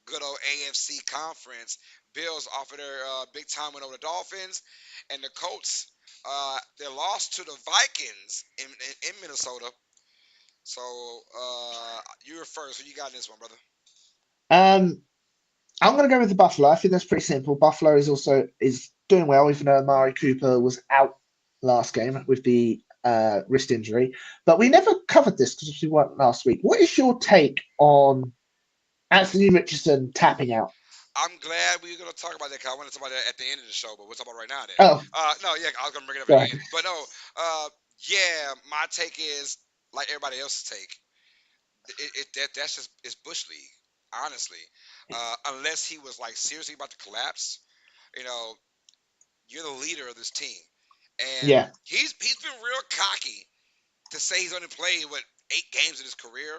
good old AFC conference. Bills offer their big time win over the Dolphins, and the Colts they lost to the Vikings in Minnesota. So you were first. Who you got in this one, brother? Um, I'm gonna go with the Buffalo. I think that's pretty simple. Buffalo is doing well, even though Amari Cooper was out last game with the wrist injury. But we never covered this because we weren't last week. What is your take on Anthony Richardson tapping out? I'm glad we are going to talk about that because I want to talk about that at the end of the show, but we'll talk about it right now then. Oh, No, yeah, I was going to bring it up at the sorry. end. But no, yeah, my take is like everybody else's take. That's just it's bush league, honestly. Unless he was like seriously about to collapse, you know, you're the leader of this team, and Yeah, he's been real cocky to say he's only played what 8 games in his career.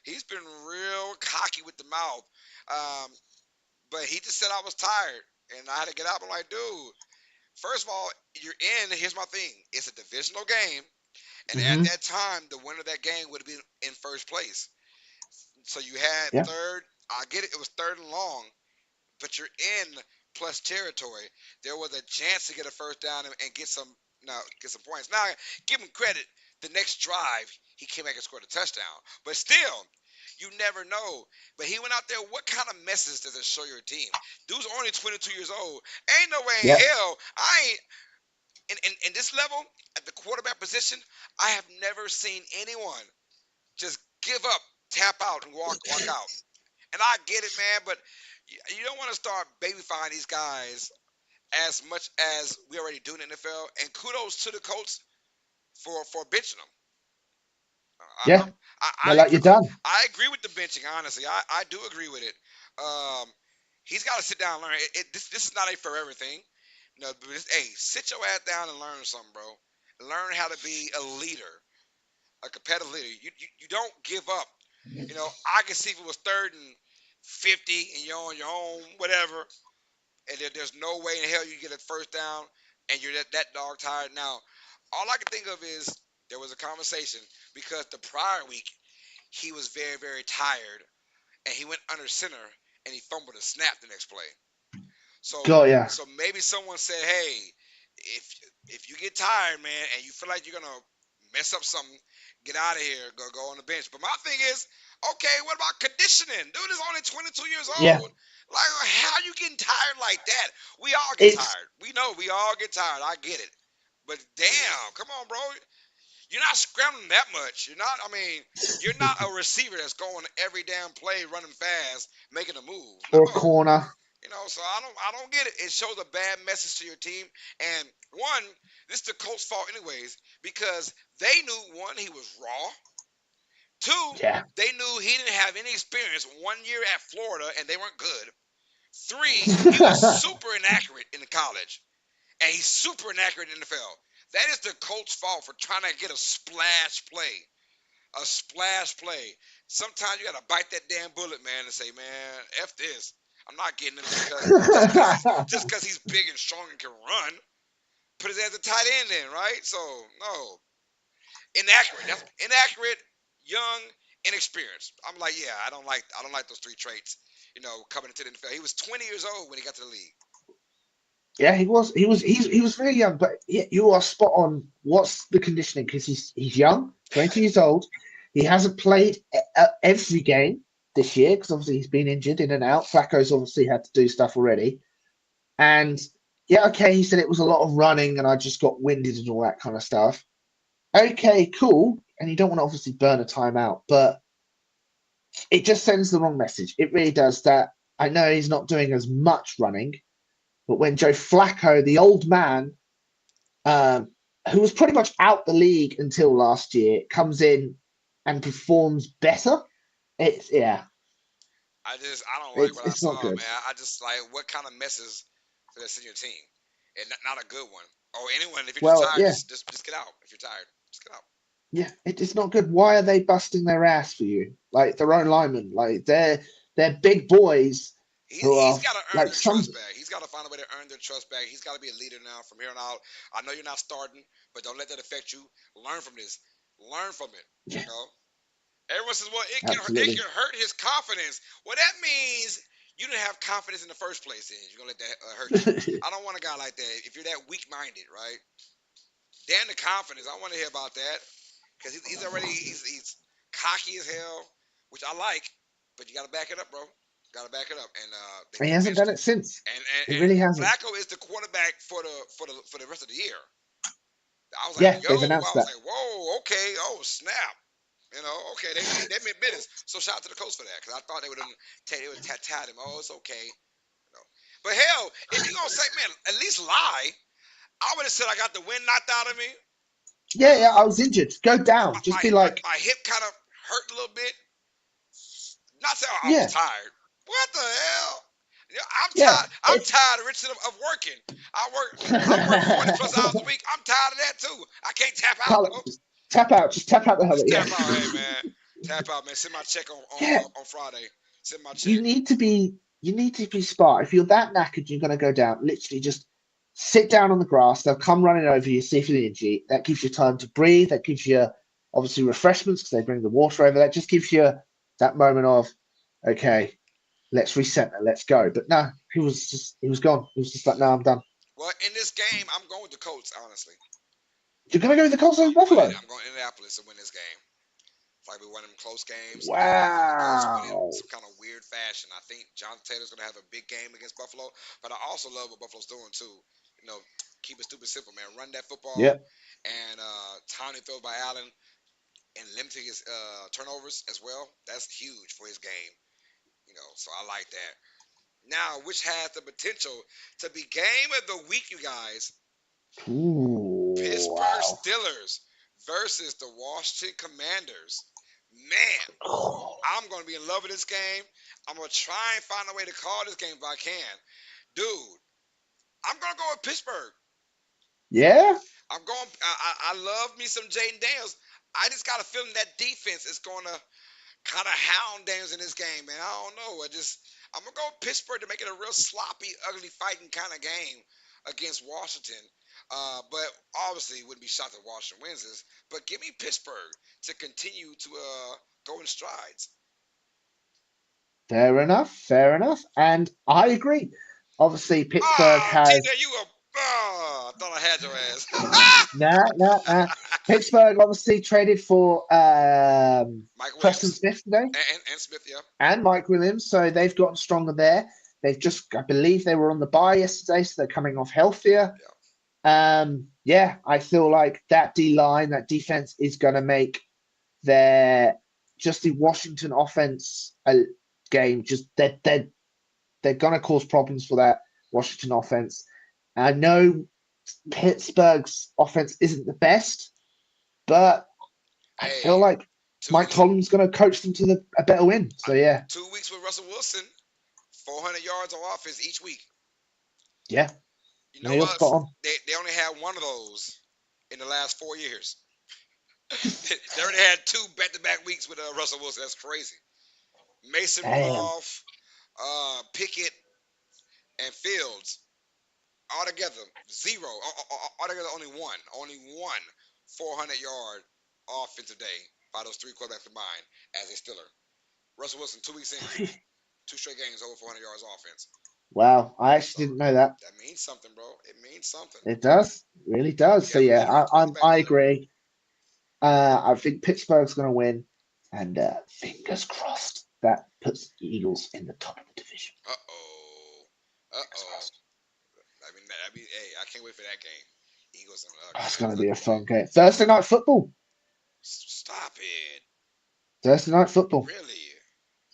He's been real cocky with the mouth, but he just said I was tired and I had to get out. I'm like, dude, first of all, you're in. Here's my thing: it's a divisional game, and at hmm that time, the winner of that game would have been in first place. So you had yeah, third. I get it. It was third and long, but you're in plus territory. There was a chance to get a first down and get some get some points. Now, give him credit. The next drive, he came back and scored a touchdown. But still, you never know. But he went out there. What kind of message does it show your team? Dude's only 22 years old. Ain't no way in yeah. hell. I ain't. In this level, at the quarterback position, I have never seen anyone just give up, tap out, and walk out. And I get it, man, but you don't want to start babyfying these guys as much as we already do in the NFL. And kudos to the Colts for benching them. Yeah. They're I like, you're done. I agree with the benching. Honestly, I do agree with it. Um, he's got to sit down and learn. This is not a forever thing. No, but hey, sit your ass down and learn something, bro. Learn how to be a leader, a competitive leader. You don't give up. You know, I can see if it was third and 50 and you're on your own, whatever, and there's no way in hell you get a first down and you're that dog tired. Now, all I can think of is there was a conversation because the prior week he was very, very tired and he went under center and he fumbled a snap the next play. So Got ya. so maybe someone said, hey, if if you get tired, man, and you feel like you're gonna mess up something, get out of here, go on the bench. But my thing is, okay, what about conditioning? Dude is only 22 years Yeah. old. Like, how you getting tired like that? We all get It's tired. We know we all get tired. I get it. But damn, come on, bro. You're not scrambling that much. You're not. I mean, you're not a receiver that's going every damn play, running fast, making a move. or a No, corner. so I don't get it. It shows a bad message to your team. And one, this is the Colts' fault anyways, because they knew one, he was raw. Two, Yeah. they knew he didn't have any experience 1 year at Florida and they weren't good. Three, he was super inaccurate in college. And he's super inaccurate in the NFL. That is the Colts' fault for trying to get a splash play. A splash play. Sometimes you gotta bite that damn bullet, man, and say, man, F this. I'm not getting him because just because he's big and strong and can run. Put his ass a tight end in, right? So no, inaccurate. That's inaccurate, young, inexperienced. I'm like, yeah, I don't like those three traits. Coming into the NFL, he was 20 years old when he got to the league. Yeah, he was. He was very young, but yeah, you are spot on. What's the conditioning? Because he's young, 22 years old. He hasn't played every game this year because obviously he's been injured in and out. Flacco's obviously had to do stuff already, and yeah, okay, he said it was a lot of running and I just got winded and all that kind of stuff. Okay, cool, and you don't want to obviously burn a timeout, but it just sends the wrong message. It really does. That I know he's not doing as much running, but when Joe Flacco, the old man, who was pretty much out the league until last year, comes in. and performs better, it's I don't like what I it's not saw, good. man. I just like what kind of messes do they send your team, and not a good one. Or anyone, if you're just Well, tired, yeah, just get out. If you're tired, just get out. yeah, it's not good. Why are they busting their ass for you? Like their own linemen, like they're big boys who He's are got to earn like their some. trust back. He's got to find a way to earn their trust back. He's got to be a leader now from here on out. I know you're not starting, but don't let that affect you. Learn from this. Learn from it. Yeah, You know. Everyone says, "Well, it absolutely. can hurt his confidence." Well, that means you didn't have confidence in the first place. Then you're gonna let that hurt you. I don't want a guy like that. If you're that weak-minded, right? Damn the confidence. I want to hear about that because he's already he's cocky as hell, which I like. But you got to back it up, bro. Got to back it up, and He they hasn't benched done him. it since. He And really hasn't. Flacco is the quarterback for the rest of the year. I was like, Yeah, yo, they've I announced was that. like, whoa, okay, oh snap. You know, okay, they meant business. So shout out to the coach for that, because I thought they would have tied him. Oh, it's okay. You know. But hell, if you're gonna say, man, at least lie. I would have said I got the wind knocked out of me. Yeah, I was injured. Go down. Just be like, My hip kind of hurt a little bit. Not saying I was yeah, tired. What the hell? You know, I'm yeah. tired. I'm tired, Richard, of working. I work 40 plus hours a week. I'm tired of that too. I can't tap out, Carl, bro. just tap out. Just tap out the helmet. Just Yeah, tap out, hey man. Tap out, man. Send my check yeah. on Friday. Send my You check. need to be. You need to be smart. If you're that knackered, you're going to go down. Literally, just sit down on the grass. They'll come running over you, see if you're injured. That gives you time to breathe. That gives you obviously refreshments because they bring the water over. That just gives you that moment of, okay, let's reset that. Let's go. But no, he was gone. He was just like, no, I'm done. Well, in this game, I'm going with the Colts, honestly. You're going to go with the Colts over Buffalo. I'm going to Indianapolis to win this game. It's like we won them close games. The Colts win it Wow. some kind of weird fashion. I think Jonathan Taylor's going to have a big game against Buffalo, but I also love what Buffalo's doing too. You know, keep it stupid simple, man. Run that football Yep. and timely throws by Allen and limiting his turnovers as well. That's huge for his game. You know, so I like that. Now, which has the potential to be game of the week, you guys? Ooh, Pittsburgh wow. Steelers versus the Washington Commanders. Man, I'm going to be in love with this game. I'm going to try and find a way to call this game if I can. Dude, I'm going to go with Pittsburgh. Yeah. I love me some Jaden Daniels. I just got a feeling that defense is going to kind of hound Daniels in this game, man. I don't know. I'm going to go with Pittsburgh to make it a real sloppy, ugly fighting kind of game against Washington. But obviously, it wouldn't be shocked if Washington wins this. But give me Pittsburgh to continue to go in strides. Fair enough. Fair enough. And I agree. Obviously, Pittsburgh Ah, has TJ, I thought I had your ass. nah. Pittsburgh obviously traded for Mike Preston Williams Smith today and Smith, yeah. and Mike Williams, so they've gotten stronger there. They've just, I believe, they were on the bye yesterday, so they're coming off healthier. Yeah. Yeah, I feel like that D line, that defense is going to make their just the Washington offense game just they're going to cause problems for that Washington offense. I know Pittsburgh's offense isn't the best, but I feel Hey, like two Mike weeks, Tomlin's going to coach them to a better win. uh, So yeah, 2 weeks with Russell Wilson, 400 yards on offense each week. yeah, You no, know you're what? spot on. They only had one of those in the last 4 years. They already had two back-to-back weeks with Russell Wilson. That's crazy. Mason Damn. Rudolph, Pickett, and Fields altogether zero. Altogether only one 400-yard offensive day by those three quarterbacks combined as a Stiller. Russell Wilson 2 weeks in, two straight games over 400 yards offense. Wow, I So actually didn't know that. that means something, bro. It means something. It does, really does. You So got to yeah, believe in your quarterback, I brother. agree. I think Pittsburgh's going to win, and fingers crossed that puts the Eagles in the top of the division. Uh oh. Uh Fingers oh. crossed. Hey, I can't wait for that game. Eagles and That's going Commanders. to I be a can't wait. fun game. Thursday night football. Stop it. Thursday night football. Really?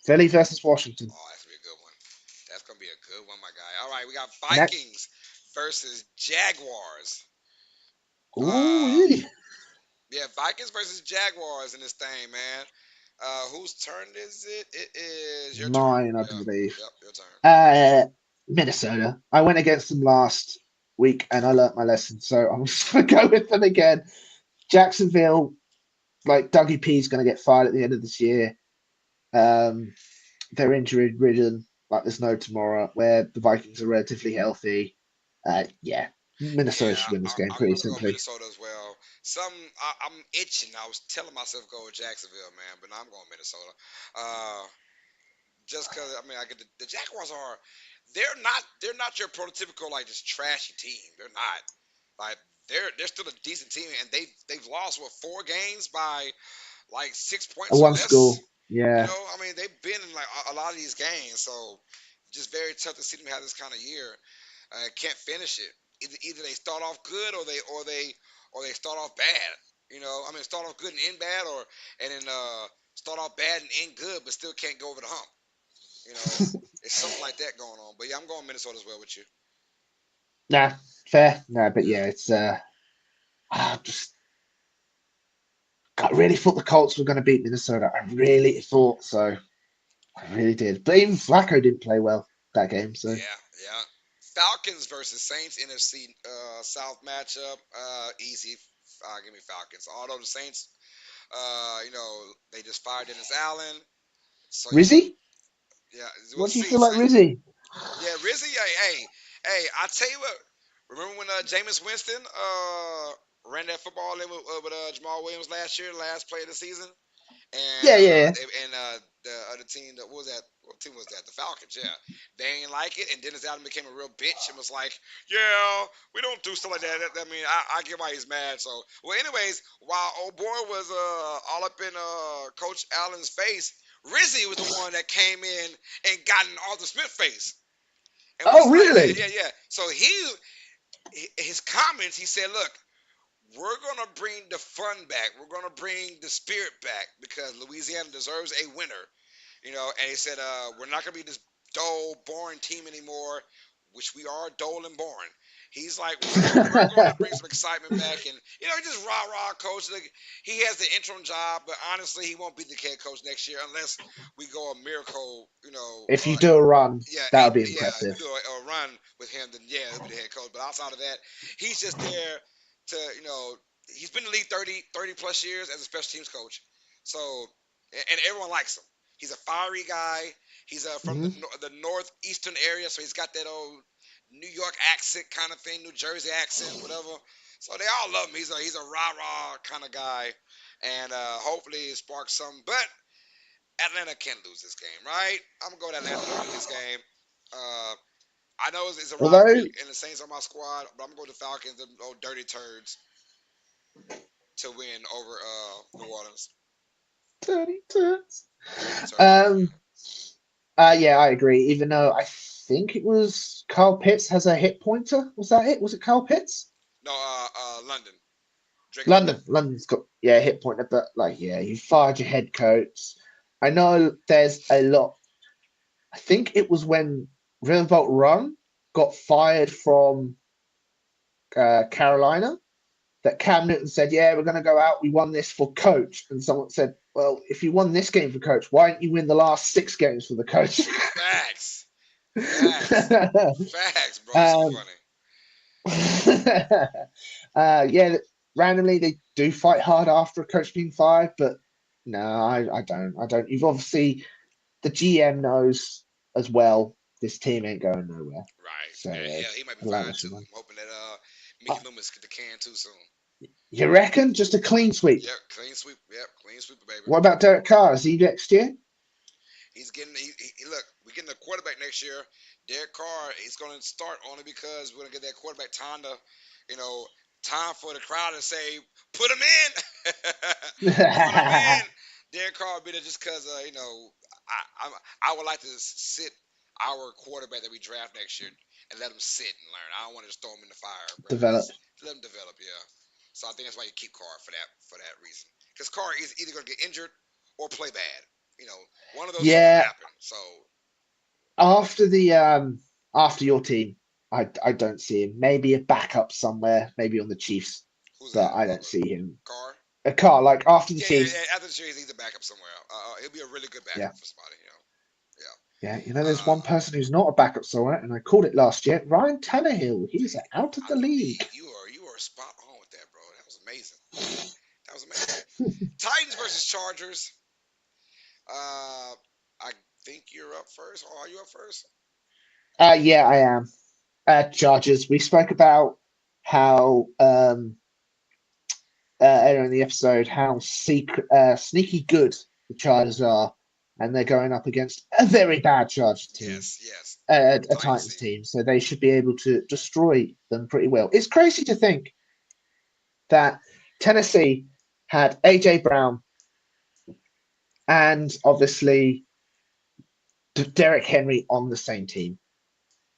Philly versus Washington. Oh, that's gonna be a good one. That's gonna be a good one, my guy. All right, we got And that, Vikings versus Jaguars. ooh, Uh, really? Yeah, Vikings versus Jaguars in this thing, man. Whose turn is it? It is your turn. Mine, I Yeah. believe. Yep, your turn. Minnesota. I went against them last week and I learnt my lesson, so I'm just gonna go with them again. Jacksonville, like Dougie P's going to get fired at the end of this year. Um, they're injury ridden, like there's no tomorrow. Where the Vikings are relatively healthy. Yeah, Minnesota Yeah, should win this game I'm pretty gonna go simply. Minnesota as well. I'm itching. I was telling myself go with Jacksonville, man, but I'm going Minnesota. Uh, just because I mean, I get the Jaguars are they're not your prototypical like just trashy team. They're not like they're still a decent team, and they've lost what 4 games by like 6 points or One less. school, yeah. I mean, they've been in like a lot of these games, so just very tough to see them have this kind of year. Can't finish it. Either they start off good or they start off bad. I mean, start off good and end bad, and then start off bad and end good, but still can't go over the hump. You know, it's something like that going on. But yeah, I'm going Minnesota as well with you. Nah, fair. No, but Yeah. yeah, it's just I really thought the Colts were going to beat Minnesota. I really thought so. I really did. But even Flacco didn't play well that game. So Yeah, yeah. Falcons versus Saints NFC South matchup. Easy. Give me Falcons. Although the Saints, they just fired Dennis Allen. So Rizzy, yeah, we'll what do you see. feel like Rizzy? Yeah, Rizzy. Hey. I tell you what. Remember when Jameis Winston ran that football in with Jamal Williams last year, last play of the season? And Yeah, yeah, the other team, what was that? What team was that? The Falcons. Yeah, they ain't like it, and Dennis Allen became a real bitch and was like, "Yeah, we don't do stuff like that." I mean, I get why he's mad. So, well, anyways, while old boy was all up in Coach Allen's face, Rizzy was the one that came in and got in Arthur Smith's face and was Oh, like, really? "Yeah, yeah, yeah." So his comments, he said, "Look, we're gonna bring the fun back. We're gonna bring the spirit back because Louisiana deserves a winner." And he said, "We're not gonna be this dull, boring team anymore, which we are dull and boring." He's like, "We're gonna bring some excitement back," and he just rah rah coach. Like, he has the interim job, but honestly, he won't be the head coach next year unless we go a miracle. If you do a run, Yeah, that would be yeah. If we impressive. do a run with him, then yeah, he'll be the head coach. But outside of that, he's just there to, he's been in the league 30 plus years as a special teams coach. So, and everyone likes him. He's a fiery guy. He's from Hmm. the northeastern area, so he's got that old New York accent kind of thing, New Jersey accent, whatever. So they all love him. He's a rah rah kind of guy, and hopefully it sparks some. But Atlanta can lose this game, right? I'm gonna go with Atlanta to win this game. Uh, I know it's a Although rivalry, and the Saints are my squad, but I'm gonna go with the Falcons, the old dirty turds, to win over New Orleans. dirty turns. Dirty turds. Um. Yeah, I agree. Even though I think it was Carl Pitts has a hit pointer. Was that it? Was it Carl Pitts? No, London. Drake London. London's got yeah a hit pointer, but like yeah, you fired your head coach. I know there's a lot. I think it was when Riverboat Run got fired from Carolina that Cam Newton said, "Yeah, we're going to go out. We won this for coach." And someone said, "Well, if you won this game for coach, why didn't you win the last 6 games for the coach?" Facts. Facts. Facts, bro. It's so um, funny. yeah, randomly they do fight hard after a coach being fired, but no, I don't. I don't. You've obviously the GM knows as well. This team ain't going nowhere, Right. so And hell, he might be allow fired us to too. win. I'm hoping that Uh, Mickey Loomis get the can too soon. you reckon? Just a clean sweep. Yep, clean sweep. Yep, clean sweeper, baby. What about Derek Carr? Is he next year? He's getting. Look, we're getting a quarterback next year. Derek Carr is going to start only because we're going to get that quarterback time to, you know, time for the crowd to say, "Put him in, put him in." Derek Carr will be there just because, I would like to sit our quarterback that we draft next year and let him sit and learn. I don't want to just throw him in the fire, bro. Develop. Just let him develop. Yeah. So I think that's why you keep Carr for that reason. Because Carr is either going to get injured or play bad. One of those is going to Yeah, happen. So after the after your team, I don't see him. Maybe a backup somewhere, maybe on the Chiefs, who's but that? I don't see him. Carr? a car like after the Yeah, yeah, Chiefs. yeah. After the series, he's a backup somewhere. He'll be a really good Yeah, backup for somebody. Yeah. yeah. You know, there's Uh, one person who's not a backup somewhere, and I called it last year. Ryan Tannehill. He's out of I the know league. you are spot on with that, bro. That was amazing. That was amazing. Titans versus Chargers. I think you're up first. Or are you up first? Yeah, I am. Chargers. We spoke about how earlier in the episode how sneaky good the Chargers are, and they're going up against a very bad Chargers team, Yes, yes. a Titans Titans team. team, so they should be able to destroy them pretty well. It's crazy to think that Tennessee had AJ Brown and obviously Derek Henry on the same team.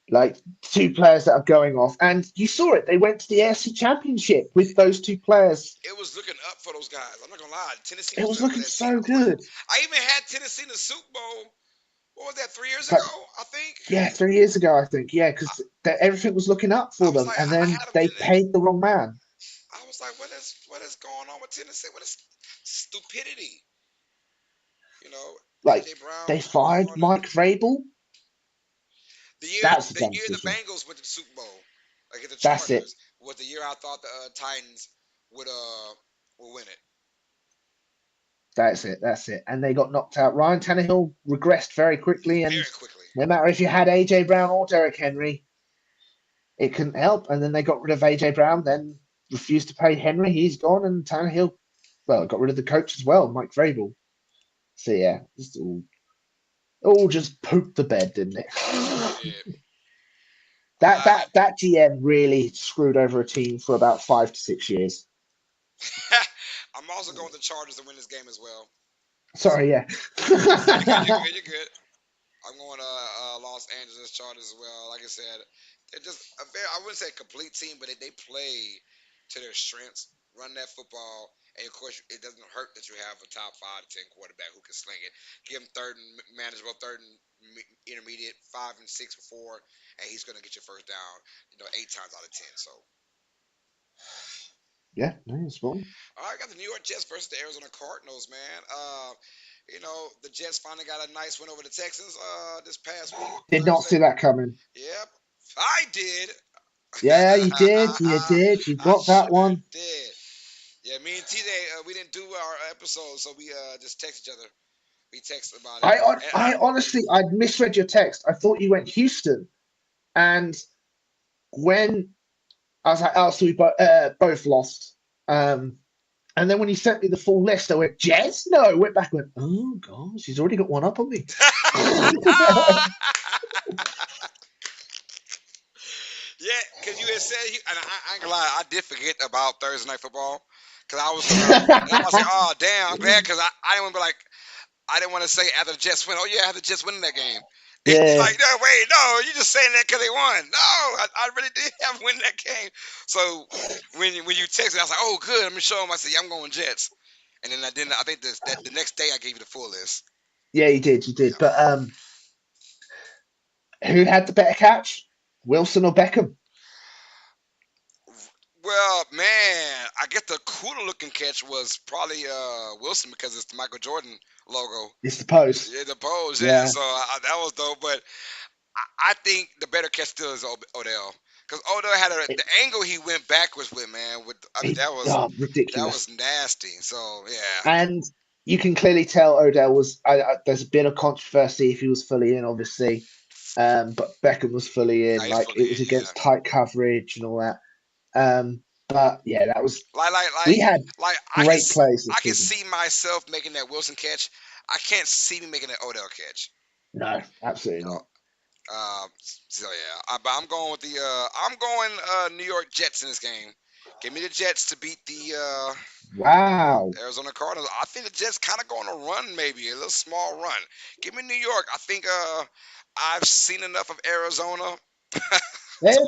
Like two players that are going off, and you saw it. They went to the AFC Championship with those two players. It was looking up for those guys. I'm not gonna lie. Tennessee It was was looking up for looking that team. so good. I even had Tennessee in the Super Bowl. What was that? 3 years But ago, I think. yeah, 3 years ago, I think. Yeah, I, because everything was looking up I for was them, like, and I then had them they in it. paid the wrong man. I was like, what is going on with Tennessee? What is stupidity? You know, Like AJ Brown they was fired gone, and Mike Vrabel. the year That's a the dumb year the decision. Bengals went to the Super Bowl against the That's it. Chargers was the year I thought the Titans would would win it That's it. That's it. And they got knocked out. Ryan Tannehill regressed very quickly, and very quickly. no matter if you had AJ Brown or Derek Henry, it couldn't help. And then they got rid of AJ Brown, then refused to pay Henry. He's gone, and Tannehill, well, got rid of the coach as well, Mike Vrabel. So yeah, it's all just pooped the bed, didn't it? It sure did. That GM really screwed over a team for about 5 to 6 years. I'm also going with the Chargers to win this game as well. So Sorry, yeah. you're good. You're good. You're good. I'm going to Los Angeles Chargers as well. Like I said, they're just a very, I wouldn't say a complete team, but they play to their strengths, run that football, and of course, it doesn't hurt that you have a top 5 to 10 quarterback who can sling it. Give him third and manageable, third and intermediate, 5 and 6 or 4, and he's going to get your first down, 8 times out of 10. So, Yeah, no, it's wrong. all right, I got the New York Jets versus the Arizona Cardinals, man. The Jets finally got a nice win over the Texans this past week, Did not Thursday. see that coming. Yep, I did. Yeah, you did. You did. You I got that sure one. did. Yeah, me and TJ, we didn't do our episode, so we just text each other. We text about it, and I honestly, I misread your text. I thought you went Houston, and when I was like, oh, so we both lost. And then when he sent me the full list, I went, Jets? No, I went back and went, oh, gosh, he's already got one up on me. yeah, because you had said, and I ain't gonna lie, I did forget about Thursday night football, because I was gonna, and I'm gonna say, oh damn, I'm glad, because I didn't want to be like, I didn't want to say after the Jets win, oh yeah, after the Jets winning that game. It's Yeah, like, no, wait, no, you just saying that because they won. No, I really did have them win that game. So when you texted, I was like, oh, good. Let me show them. I said, yeah, I'm going Jets. And then I didn't. I think that the next day I gave you the full list. yeah, you did, you did. Yeah. But who had the better catch? Wilson or Beckham? Well, man, I guess the cooler looking catch was probably Wilson because it's the Michael Jordan logo. It's the post. Yeah, the pose, yeah. Yeah. So that was dope. But I think the better catch still is Odell, because Odell had It, the angle he went backwards with, man. I mean, that ridiculous. was nasty. So yeah, And you can clearly tell Odell was. There's a bit of controversy if he was fully in, obviously, but Beckham was fully in. he's Like fully it was in. Yeah, against tight coverage and all that. But yeah, that was. like like We like had like great plays this I can season. see myself making that Wilson catch. I can't see me making that Odell catch. No, absolutely You know. not. So yeah, but I'm going with the I'm going New York Jets in this game. Give me the Jets to beat the Wow. Arizona Cardinals. I think the Jets kind of going to run, maybe a little small run. Give me New York. I think I've seen enough of Arizona.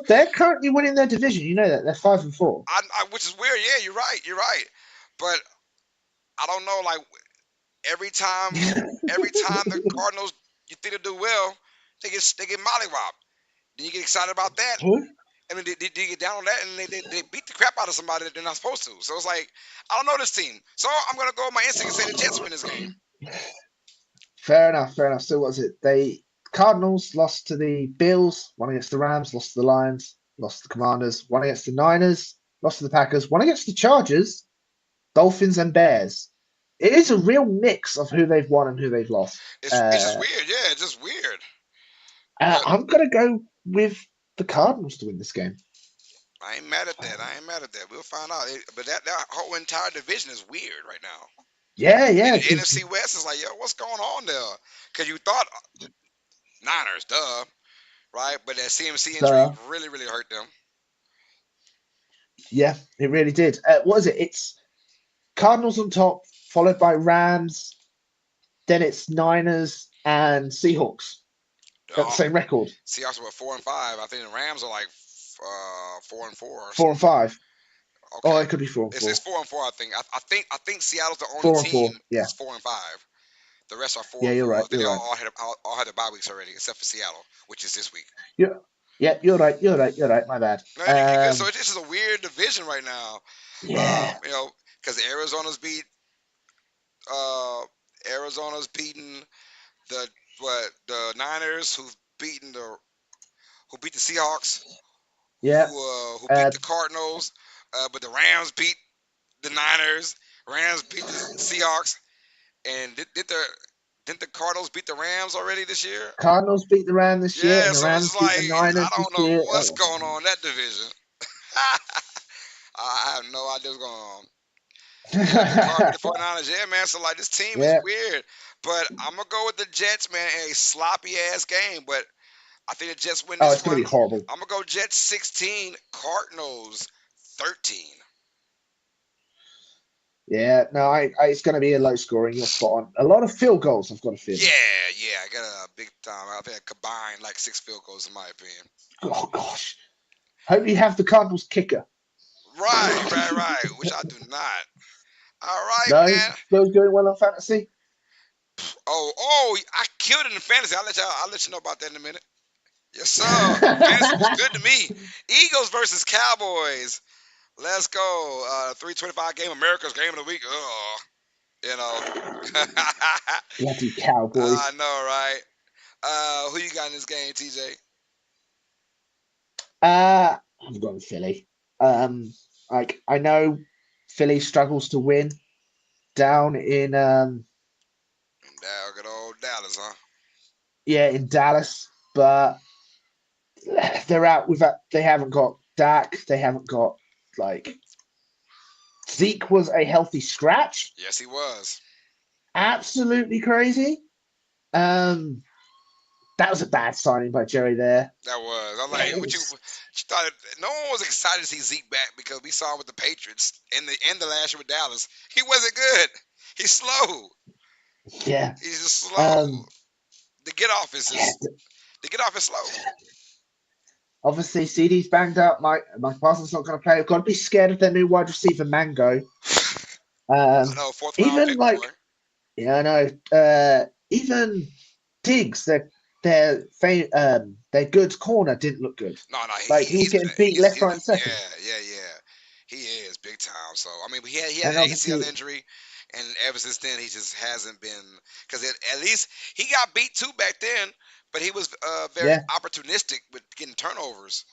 They're currently winning their division. You know that they're 5-4. Which is weird. Yeah, you're right. You're right. But I don't know. Like every time, every time the Cardinals, you think they do well, they get mollywopped. Then you get excited about that. Who? I mean, they get down on that, and they beat the crap out of somebody that they're not supposed to. So it's like, I don't know this team. So I'm gonna go with my instinct and say the Jets win this game. Fair enough. Fair enough. So what was it? They Cardinals lost to the Bills, won against the Rams, lost to the Lions, lost to the Commanders, won against the Niners, lost to the Packers, won against the Chargers, Dolphins, and Bears. It is a real mix of who they've won and who they've lost. It's just weird, yeah, it's just weird. But I'm gonna go with the Cardinals to win this game. I ain't mad at that. I ain't mad at that. We'll find out. But that whole entire division is weird right now. Yeah, And yeah, the because NFC West is like, yo, what's going on there? Because you thought Niners, duh, right? But that CMC injury really, really hurt them. yeah, it really did. What is it? It's Cardinals on top, followed by Rams. Then it's Niners and Seahawks. Got the Oh, same record, Seahawks were 4-5. I think the Rams are like 4-4 or 4 and something. 5. Oh, Okay, it could be 4 and 4. it's 4-4. I think. I think Seattle's the only 4 and 4. team Yeah, that's 4-5. The rest are four yeah, and you're four. right. I think You're they right. all had their bye weeks already, except for Seattle, which is this week. Yeah, you're right. You're right. You're right. My bad. No, you're good. So it's just a weird division right now. Yeah, You know, because uh, Arizona's beaten the Niners, who beat the Seahawks, yeah. who beat Uh, the Cardinals, but the Rams beat the Niners. Rams beat the Seahawks, and didn't the Cardinals beat the Rams already this year? Cardinals beat the Rams this year, Yeah, and the so it's Rams like beat the I Niners this don't know year. what's Oh, going on in that division. I have no idea what's going on. Yeah, the car beat the 49ers. Yeah, man. So like this team is yeah. weird. But I'm gonna go with the Jets, man, in a sloppy ass game. But I think the Jets win Oh, this it's gonna one. be horrible. I'm gonna go Jets 16, Cardinals 13. Yeah, no, it's gonna be a low scoring. You're spot on. A lot of field goals. I've got a feeling. Yeah. I got a big time. I think I combined like 6 field goals in my opinion. Oh gosh. Hope you have the Cardinals kicker. Right. Which I do not. All right, No, man. Bill's doing well on fantasy. Oh, I killed it in fantasy. I'll let you know about that in a minute. Yes, sir. Fantasy was good to me. Eagles versus Cowboys. Let's go. 325 game, America's game of the week. Ugh. You know. Bloody I Cowboys. know, right? Who you got in this game, TJ? I'm going Philly. Like I know Philly struggles to win down in Good old Dallas, huh? yeah in Dallas, but they're out without. They haven't got Dak. They haven't got like Zeke was a healthy scratch. Yes, he was. Absolutely crazy. Um, that was a bad signing by Jerry there. That was. I'm like, It what you was, thought? No one was excited to see Zeke back because we saw him with the Patriots in the last year with Dallas. He wasn't good. He's slow. yeah. He's just slow. Um, The get off is yeah. just the get off is slow. Obviously, CD's banged up. Mike Parsons not going to play. I've got to be scared of their new wide receiver Mango. I know, fourth round Even pick, boy. like yeah, I know. Even Diggs, their good corner didn't look good. No, Like he was getting beat left, right, and center. yeah. He is big time. So I mean, he had And an ACL obviously, injury, and ever since then he just hasn't been because at least he got beat too back then, but he was very yeah, opportunistic with getting turnovers.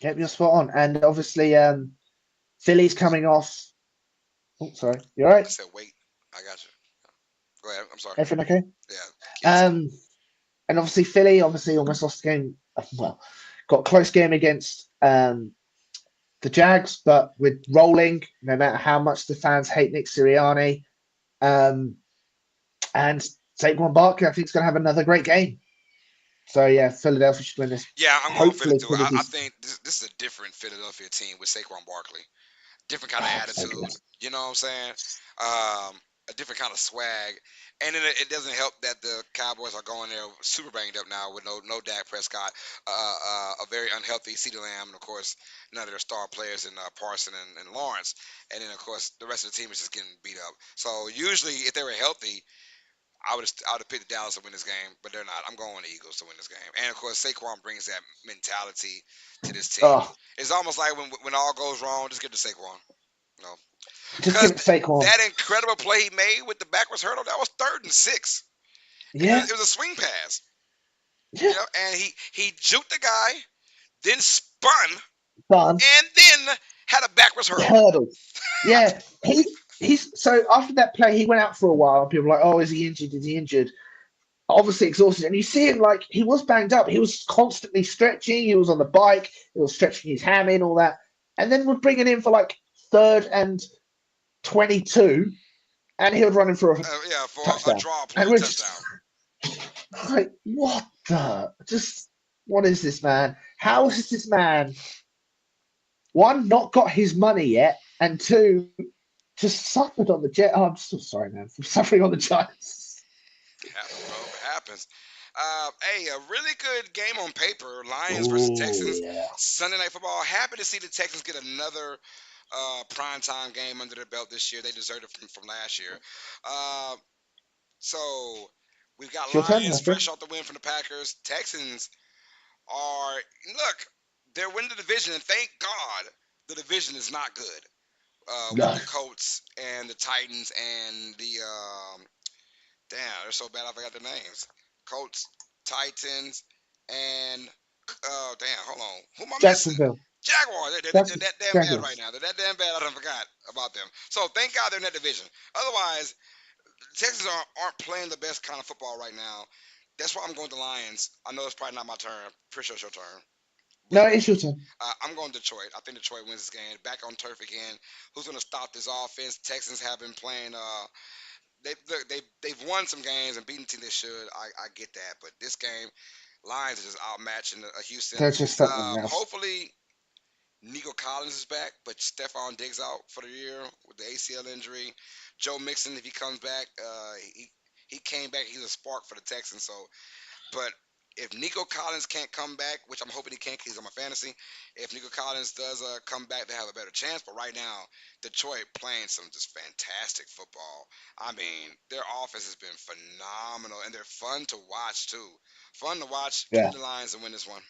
kept your spot on. And obviously, Philly's coming off. Oh, sorry, you all I right? said, wait, I got you. Go ahead. I'm sorry. Everything okay? Yeah, kids. Um, and obviously Philly obviously almost lost the game. Well, got a close game against the Jags, but with rolling, no matter how much the fans hate Nick Sirianni, um, and Saquon Barkley, I think is going to have another great game. So yeah, Philadelphia should win this. Yeah, I'm going Philly Hopefully, too. pretty I decent. think this is a different Philadelphia team with Saquon Barkley. Different kind of Oh, so good. attitude. You know what I'm saying? Um, a different kind of swag. And then it doesn't help that the Cowboys are going there super banged up now with no Dak Prescott, a very unhealthy CeeDee Lamb, and of course none of their star players in Parson and Lawrence, and then of course the rest of the team is just getting beat up. So usually if they were healthy, I would have picked the Dallas to win this game, but they're not. I'm going with the Eagles to win this game. And of course, Saquon brings that mentality to this team. Oh, It's almost like when all goes wrong, just give it to Saquon. You know, just because give it to Saquon. that incredible play he made with the backwards hurdle, that was 3rd and 6. Yeah, It was a swing pass. yeah. And he juked the guy, then spun, Done. and then had a backwards hurdle. Hurdle. Yeah, he's so after that play, he went out for a while. And people were like, "Oh, is he injured? Is he injured?" Obviously exhausted, and you see him like he was banged up. He was constantly stretching. He was on the bike. He was stretching his hammy and all that, and then would bring it in for like 3rd and 22, and he would run in for a Yeah, for a touchdown. draw play, And a we're just touchdown. like, what the? Just what is this man? How has this man one not got his money yet, and two just suffered on the jet? Oh, I'm so sorry, man, for suffering on the Giants. Happens, bro. It happens. Hey, a really good game on paper. Lions versus Oh Texans. yeah, Sunday Night Football. Happy to see the Texans get another primetime game under their belt this year. They deserved it from last year. Uh, so we've got it's your turn, my Lions friend. fresh off the win from the Packers. Texans are look. They're winning the division, and thank God the division is not good. With No, the Colts and the Titans and the damn, they're so bad I forgot their names. Colts, Titans, and damn, hold on, who am I missing? Jacksonville. Jaguars. They're Jackson, that damn bad right Jaguars. now. They're that damn bad. I done forgot about them. So thank God they're in that division. Otherwise, the Texans aren't playing the best kind of football right now. That's why I'm going to Lions. I know it's probably not my turn. Pretty sure it's your turn. No, But it's your turn. I'm going Detroit. I think Detroit wins this game. Back on turf again. Who's going to stop this offense? Texans have been playing. They've won some games and beaten teams they should. I get that, but this game, Lions are just outmatching Houston. There's just something else. Hopefully, Nico Collins is back, but Stephon Diggs out for the year with the ACL injury. Joe Mixon, if he comes back, he came back. He's a spark for the Texans. So but if Nico Collins can't come back, which I'm hoping he can because he's on my fantasy, if Nico Collins does come back, they have a better chance. But right now, Detroit playing some just fantastic football. I mean, their offense has been phenomenal, and they're fun to watch too. Fun to watch. Give me Yeah. the Lions to win this one.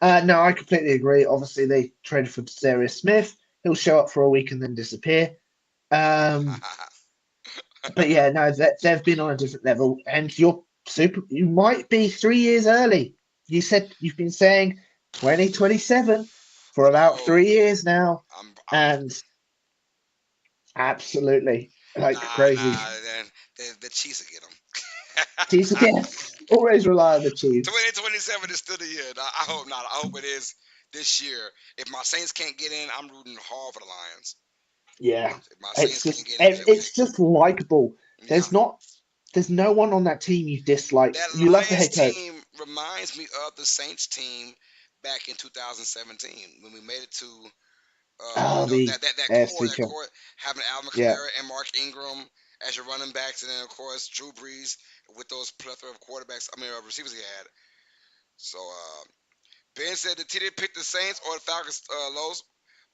No, I completely agree. Obviously, they traded for Darius Smith. He'll show up for a week and then disappear. Um, but yeah, no, they've been on a different level, and you're super. You might be 3 years early. You said you've been saying 2027 for about Oh, 3 years now, I'm and absolutely like crazy. nah. Then the Chiefs will get them. Chiefs again. Always rely on the Chiefs. 2027 is still the year. I hope not. I hope it is this year. If my Saints can't get in, I'm rooting hard for the Lions. Yeah, If my it's Saints can't just get in, it's just likable. yeah. There's no one on that team you dislike. That You love the Lions head coach. team reminds me of the Saints team back in 2017 when we made it to Oh, the that core AFC Cup. having Alvin Yeah. Kamara and Mark Ingram as your running backs, and then of course Drew Brees with those plethora of quarterbacks. I mean, receivers he had. So Ben said that he didn't pick the Saints or the Falcons. Lowe's.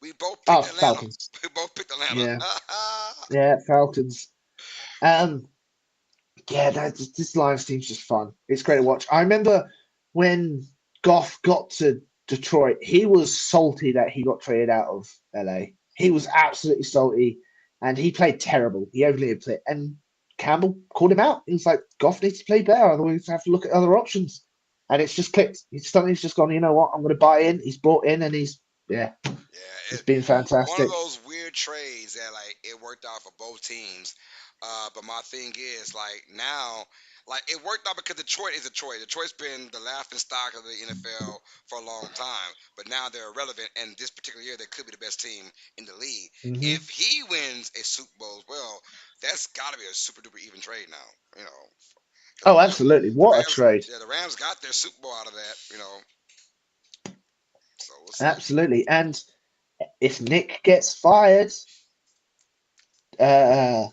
We both Oh, picked Atlanta. Falcons. We both picked Atlanta. Yeah. Yeah, Falcons. Um, yeah, this Lions team's just fun. It's great to watch. I remember when Goff got to Detroit, he was salty that he got traded out of LA. He was absolutely salty, and he played terrible. He overly played, and Campbell called him out. He was like, "Goff needs to play better. Otherwise, we have to look at other options." And it's just clicked. He's just gone. You know what? I'm going to buy in. He's bought in, and yeah, Yeah, it's been one of fantastic. those weird trades that like it worked out for both teams. But my thing is like now, like it worked out because Detroit is Detroit. Detroit's been the laughing stock of the NFL for a long time, but now they're irrelevant. And this particular year, they could be the best team in the league. Hmm. If he wins a Super Bowl as well, that's got to be a super duper even trade now. You know, 'cause Oh, absolutely. The What a Rams, trade. yeah, the Rams got their Super Bowl out of that. So we'll see. Absolutely. And if Nick gets fired, uh,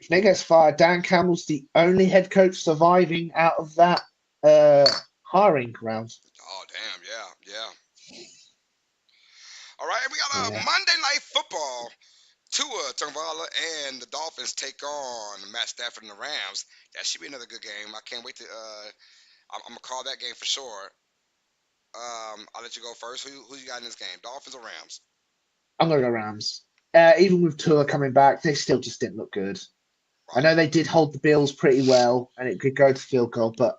Dan Campbell's the only head coach surviving out of that uh, hiring round. Oh damn, yeah, yeah. All right, we got a Yeah. Monday Night Football. Tua Tagovailoa and the Dolphins take on Matt Stafford and the Rams. That should be another good game. I can't wait to. I'm gonna call that game for sure. I'll let you go first. Who you got in this game? Dolphins or Rams? I'm gonna go Rams. Even with Tua coming back, they still just didn't look good. I Right. know they did hold the Bills pretty well, and it could go to field goal, but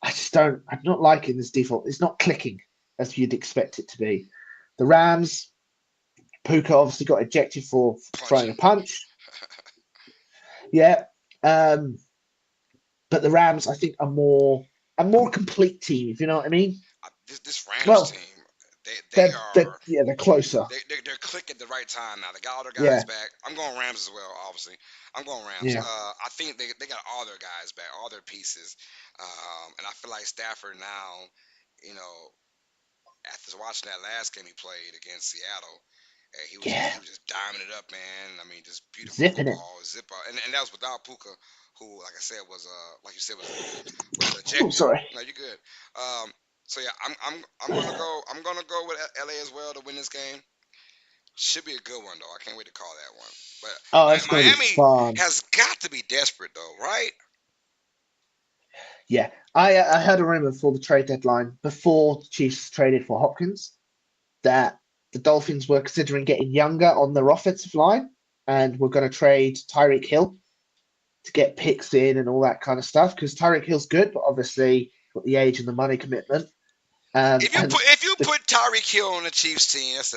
I just don't. I'm not liking this default. It's not clicking as you'd expect it to be. The Rams, Puka obviously got ejected for throwing a Punching. punch. Yeah, um, but the Rams, I think, are a more complete team. If you know what I mean. This Rams Well, team, they are they're closer. they're clicking at the right time now. They got all their guys Yeah, back. I'm going Rams as well. Obviously, I'm going Rams. yeah, I think they got all their guys back, all their pieces, and I feel like Stafford now, you know, after watching that last game he played against Seattle, yeah, he was just diming it up, man. I mean, just beautiful zipping it. football, zip out, and that was without Puka, who, like I said, was like you said, was Oh, ejected. sorry. No, you're good. Um, so yeah, I'm gonna go with LA as well to win this game. Should be a good one though. I can't wait to call that one. But Oh, it's gonna be Miami fun. has got to be desperate though, right? Yeah, I heard a rumor before the trade deadline, before the Chiefs traded for Hopkins, that the Dolphins were considering getting younger on their offensive line, and were going to trade Tyreek Hill to get picks in and all that kind of stuff. Because Tyreek Hill's good, but obviously got the age and the money commitment. And If you the, put Tyreek Hill on the Chiefs team, that's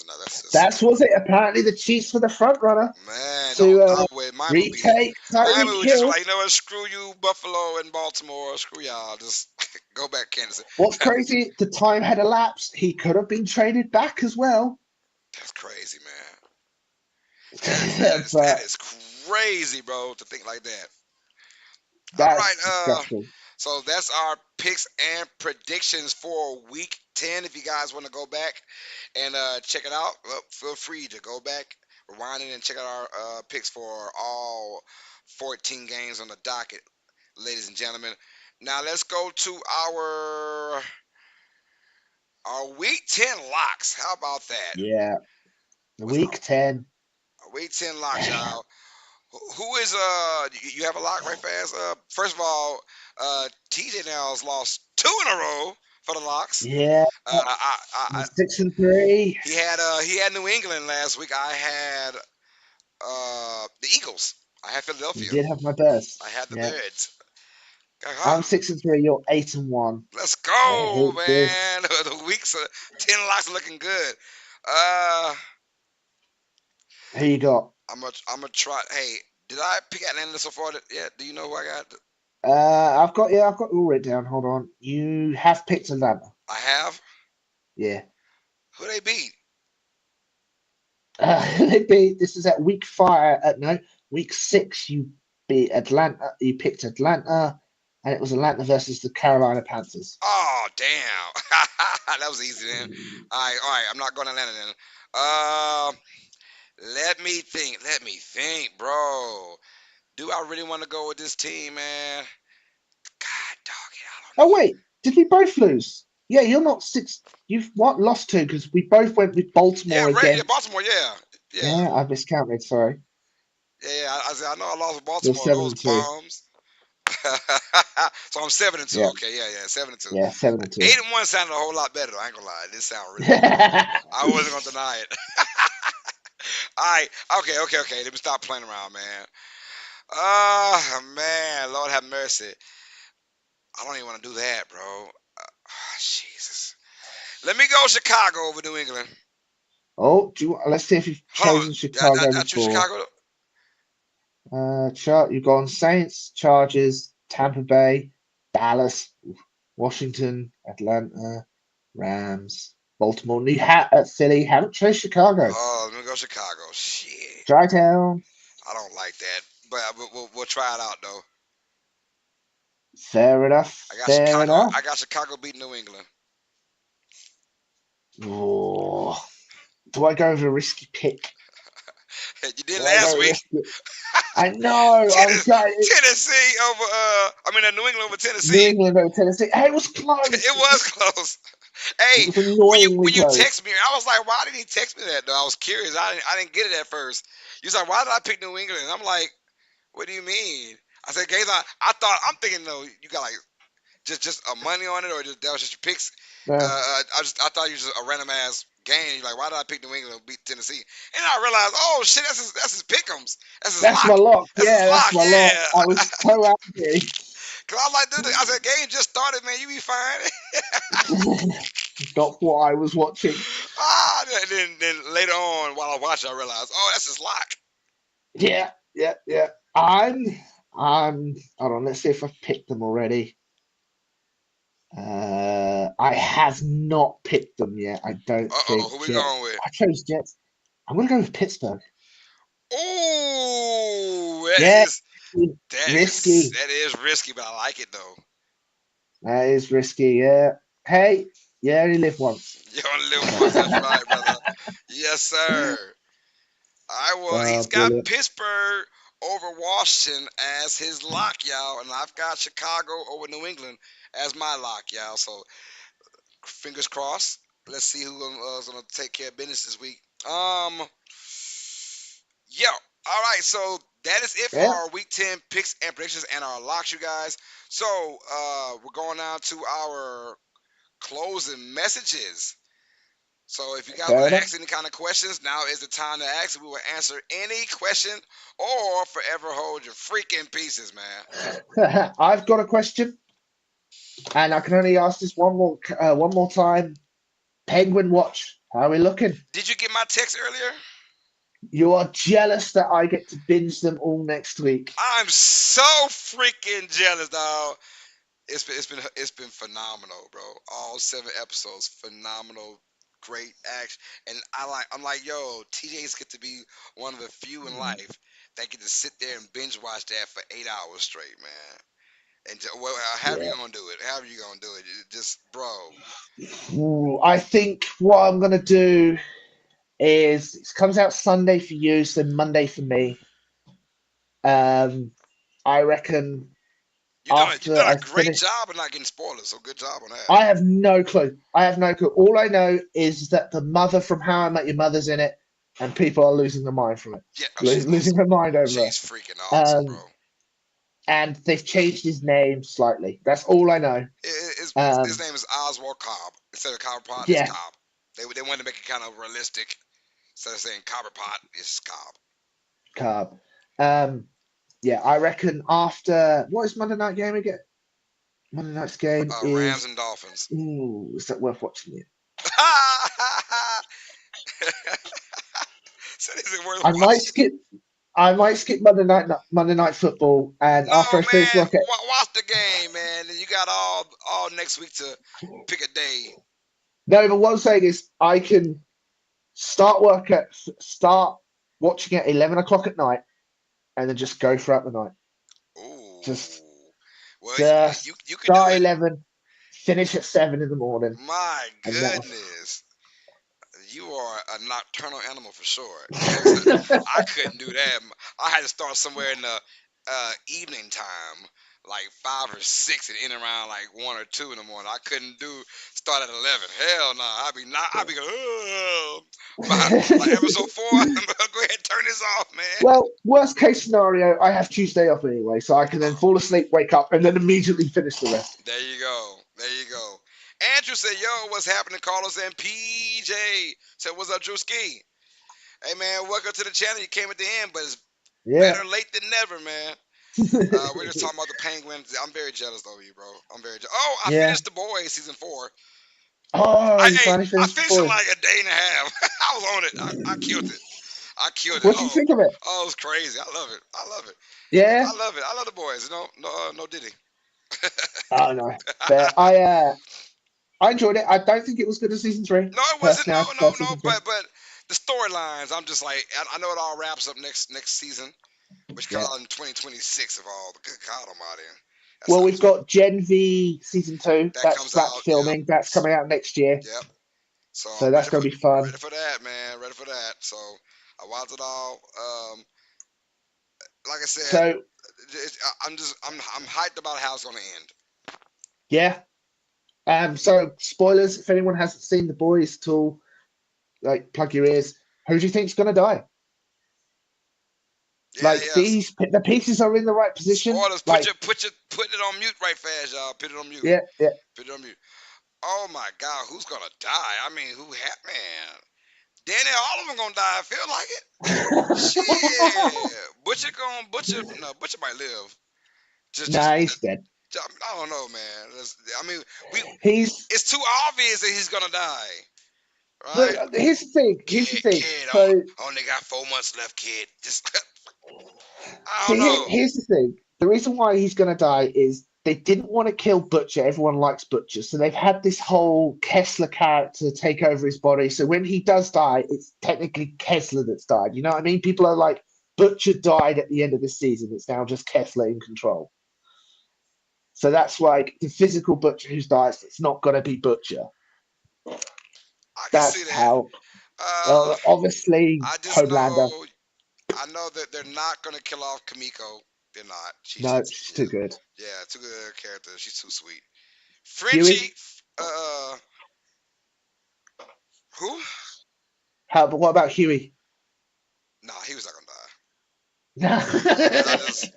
another. That's just that was it. Apparently, the Chiefs were the front runner man. to Don't wait. retake Miami Tyreek would just Hill. like, you know what? Screw you, Buffalo and Baltimore. Screw y'all. Just go back, Kansas City. What's crazy? The time had elapsed. He could have been traded back as well. That's crazy, man. That But is crazy, bro. To think like that. All right. that's disgusting. So that's our picks and predictions for Week 10. If you guys want to go back and check it out, feel free to go back, rewind it, and check out our picks for all 14 games on the docket, ladies and gentlemen. Now let's go to our Week 10 locks. How about that? Yeah. What's Week 10. our Week 10 locks, y'all? Who is you have a lock right fast? First of all, TJ now has lost two in a row for the locks. Yeah. I 6-3. he had New England last week. I had the Eagles. I had You Philadelphia. did have my best. I had the Yeah. Birds. I'm Uh-huh. 6-3. You're 8-1. Let's I go, hate this. man. The weeks 10 locks are looking good. Uh Who you got? I'm gonna try. Hey, did I pick Atlanta so far? Yeah. Do you know who I got? I've got it all written down. Hold on. You have picked Atlanta. I have. Yeah. Who they beat? This is at week 5. No, week 6. You beat Atlanta. You picked Atlanta, and it was Atlanta versus the Carolina Panthers. Oh, damn. That was easy then. All right. I'm not going to Atlanta then. Uh, let me think. Let me think, bro. Do I really want to go with this team, man? God, dog it. I don't Oh know. wait, did we both lose? Yeah, you're not 6. You've what lost 2 because we both went with Yeah, Baltimore right. Yeah, against. Baltimore. Yeah, yeah, Yeah, I miscounted. Sorry. yeah. I know I lost with You're Baltimore. seven Those and two. bombs. So I'm 7-2. Yeah, Okay, yeah, 7-2. yeah, 7 and 2. 8-1 sounded a whole lot better. I ain't gonna lie. This sound really good. I wasn't gonna deny it. All right. Okay. Let me stop playing around, man. Man, Lord have mercy. I don't even want to do that, bro. Jesus. Let me go Chicago over New England. Oh, let's see if you've Hold on. chosen Chicago I choose before. Chicago. You've gone Saints, Chargers, Tampa Bay, Dallas, Washington, Atlanta, Rams, Baltimore, Philly. Haven't chosen Chicago. Oh, let me go Chicago. Shit. Drytown. I don't like that. But we'll try it out, though. Fair enough. I got Fair Chicago. enough. I got Chicago beating New England. Oh, do I go with a risky pick? You did Do I last go week. risky? I know. I'm going Tennessee over New England over New Tennessee. England over Tennessee. Hey, it was close. It was close. Hey, It was when annoyingly you close. text me, I was like, why did he text me that? Though I was curious. I didn't get it at first. He was like, why did I pick New England? And I'm like, what do you mean? I said, Gabe, I'm thinking though, you got like just money on it, or that was just your picks. Uh, I thought you was just a random ass game. You're like, why did I pick New England to beat Tennessee? And I realized, oh shit, that's his pick'ems. That's his that's my lock. lock. That's his Yeah, that's lock. my lock. Yeah. I was so angry. Cause I was like, dude, I said, game just started, man. You be fine. Not what I was watching. Then later on, while I watched, I realized, oh, that's his lock. Yeah, yeah, yeah. Hold on. Let's see if I've picked them already. I have not picked them yet. I don't think Who we Jets. going with? I chose Jets. I'm gonna go with Pittsburgh. Ooh, Yeah, that is risky. that is risky, but I like it though. That is risky. Yeah. Hey, you only live once. You only live once. That's right, brother. Yes, sir. I will. He's got Brilliant. Pittsburgh over Washington as his lock, y'all, and I've got Chicago over New England as my lock, y'all. So fingers crossed. Let's see who's gonna take care of business this week. Yo. All right, so that is it for Yeah. our Week 10 picks and predictions and our locks, you guys. So we're going down to our closing messages. So if you guys Fair want to enough. ask any kind of questions, now is the time to ask. We will answer any question or forever hold your freaking pieces, man. I've got a question, and I can only ask this one more time. Penguin Watch. How are we looking? Did you get my text earlier? You are jealous that I get to binge them all next week. I'm so freaking jealous, dog. It's been phenomenal, bro. All 7 episodes, phenomenal, great action, and I'm like, yo, TJ's get to be one of the few in life that get to sit there and binge watch that for 8 hours straight, man. And well, however Yeah. you gonna do it, however you gonna do it, just bro. Ooh, I think what I'm gonna do is it comes out Sunday for you, so Monday for me. Um, I reckon You've after done I a great finish, job of not getting spoilers, so good job on that. I have no clue. I have no clue. All I know is that the mother from How I Met Your Mother's in it, and people are losing their mind from it, Yeah, oh, she's losing awesome. their mind over She's freaking her. awesome, bro. And they've changed his name slightly. That's all I know. His Um, name is Oswald Cobb instead of Copperpot. It's yeah, Cobb. They wanted to make it kind of realistic. Instead of saying Copperpot, it's Cobb. Carb. Um, yeah, I reckon after what is Monday night game again? Monday night's game Rams is. and Dolphins. Ooh, is that worth watching it? Said, is it worth I might watching? skip. I might skip Monday night football, and No, after I finish man. work at Watch the game, man. And you got all next week to pick a day. no, but what I'm saying is I can start watching at 11 o'clock at night, and then just go throughout the night. Just Ooh. Well, just you could do start it. 11, finish at 7 in the morning, My and that. goodness. You are a nocturnal animal for sure. Because I couldn't do that. I had to start somewhere in the evening time, like 5 or 6, and end around like 1 or 2 in the morning. I couldn't start at 11. Hell no. I'd be going, oh, by episode 4. Go ahead and turn this off, man. Well, worst case scenario, I have Tuesday off anyway, so I can then fall asleep, wake up, and then immediately finish the rest. There you go. There you go. Andrew said, yo, what's happening, Carlos and PJ? Said, what's up, Drew Ski? Hey, man, welcome to the channel. You came at the end, but it's Yeah. better late than never, man. We're just talking about the Penguins. I'm very jealous of you, bro. I'm very jealous. Oh, I Yeah. finished The Boys season 4. Oh, you finally I finished the finished it in boys. like a day and a half. I was on it. I killed it. I killed it. What do you think of it? Oh, it was crazy. I love it. I love it. Yeah. I love it. I love The Boys. No Diddy. Oh no, but I enjoyed it. I don't think it was good as season three. No, it wasn't. Personally, I No, no, prefer no. season three. But the storylines, I'm just like, I know it all wraps up next season, which comes Yeah. out in 2026 of all. Good God Almighty, that Well, we've sounds. got Gen V season two. That That's comes out. Yep, filming. That's coming out next year. yep. So So I'm that's gonna be ready fun. for that, man. Ready for that. So I watched it all. Like I said, So I'm hyped about how it's gonna end. yeah, So spoilers, if anyone hasn't seen The Boys at all, like plug your ears. Who do you think's gonna die? Yeah, Like yes. the pieces are in the right position. Spoilers. Like Put it on mute right fast, y'all. Put it on mute. yeah, yeah. Put it on mute. Oh my God, who's gonna die? I mean, who had man? Danny, all of them gonna die. I feel like it. Shit, Butcher gonna Butcher. No, Butcher might live. Nah, he's dead. I don't know, man. I mean, we. He's It's too obvious that he's gonna die, right? but here's the thing. Here's the thing. Kid, So only got 4 months left, kid. Just, I don't see, know. here's the thing. The reason why he's gonna die is they didn't want to kill Butcher. Everyone likes Butcher, so they've had this whole Kessler character take over his body. So when he does die, it's technically Kessler that's died. You know what I mean? People are like, Butcher died at the end of the season. It's now just Kessler in control. So that's like the physical Butcher who's died. It's not gonna be Butcher. I can see That's that. how. Uh, Obviously, I just Homelander. know. I know that they're not gonna kill off Kamiko. They're not. She's No, just she's too good. yeah, too good a character. She's too sweet. Huey. Frenchie, uh, who? How? But what about Huey? Nah, he was not gonna die. No. I just,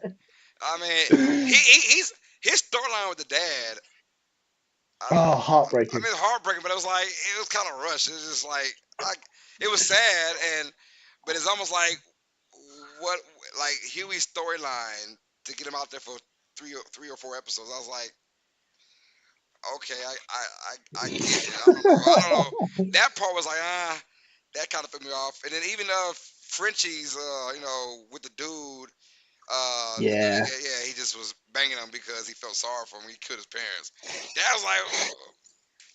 I mean, he's his storyline with the dad. I don't. Oh, I heartbreaking. mean, heartbreaking, but it was kind of rushed. It was just like it was sad, but it's almost like what like Huey's storyline to get him out there for three or four episodes. I was like, okay, I get it. I don't know. That part was like that kind of threw me off. And then even Frenchie's with the dude. Yeah. Yeah, he just was banging him because he felt sorry for him. He killed his parents. That was like,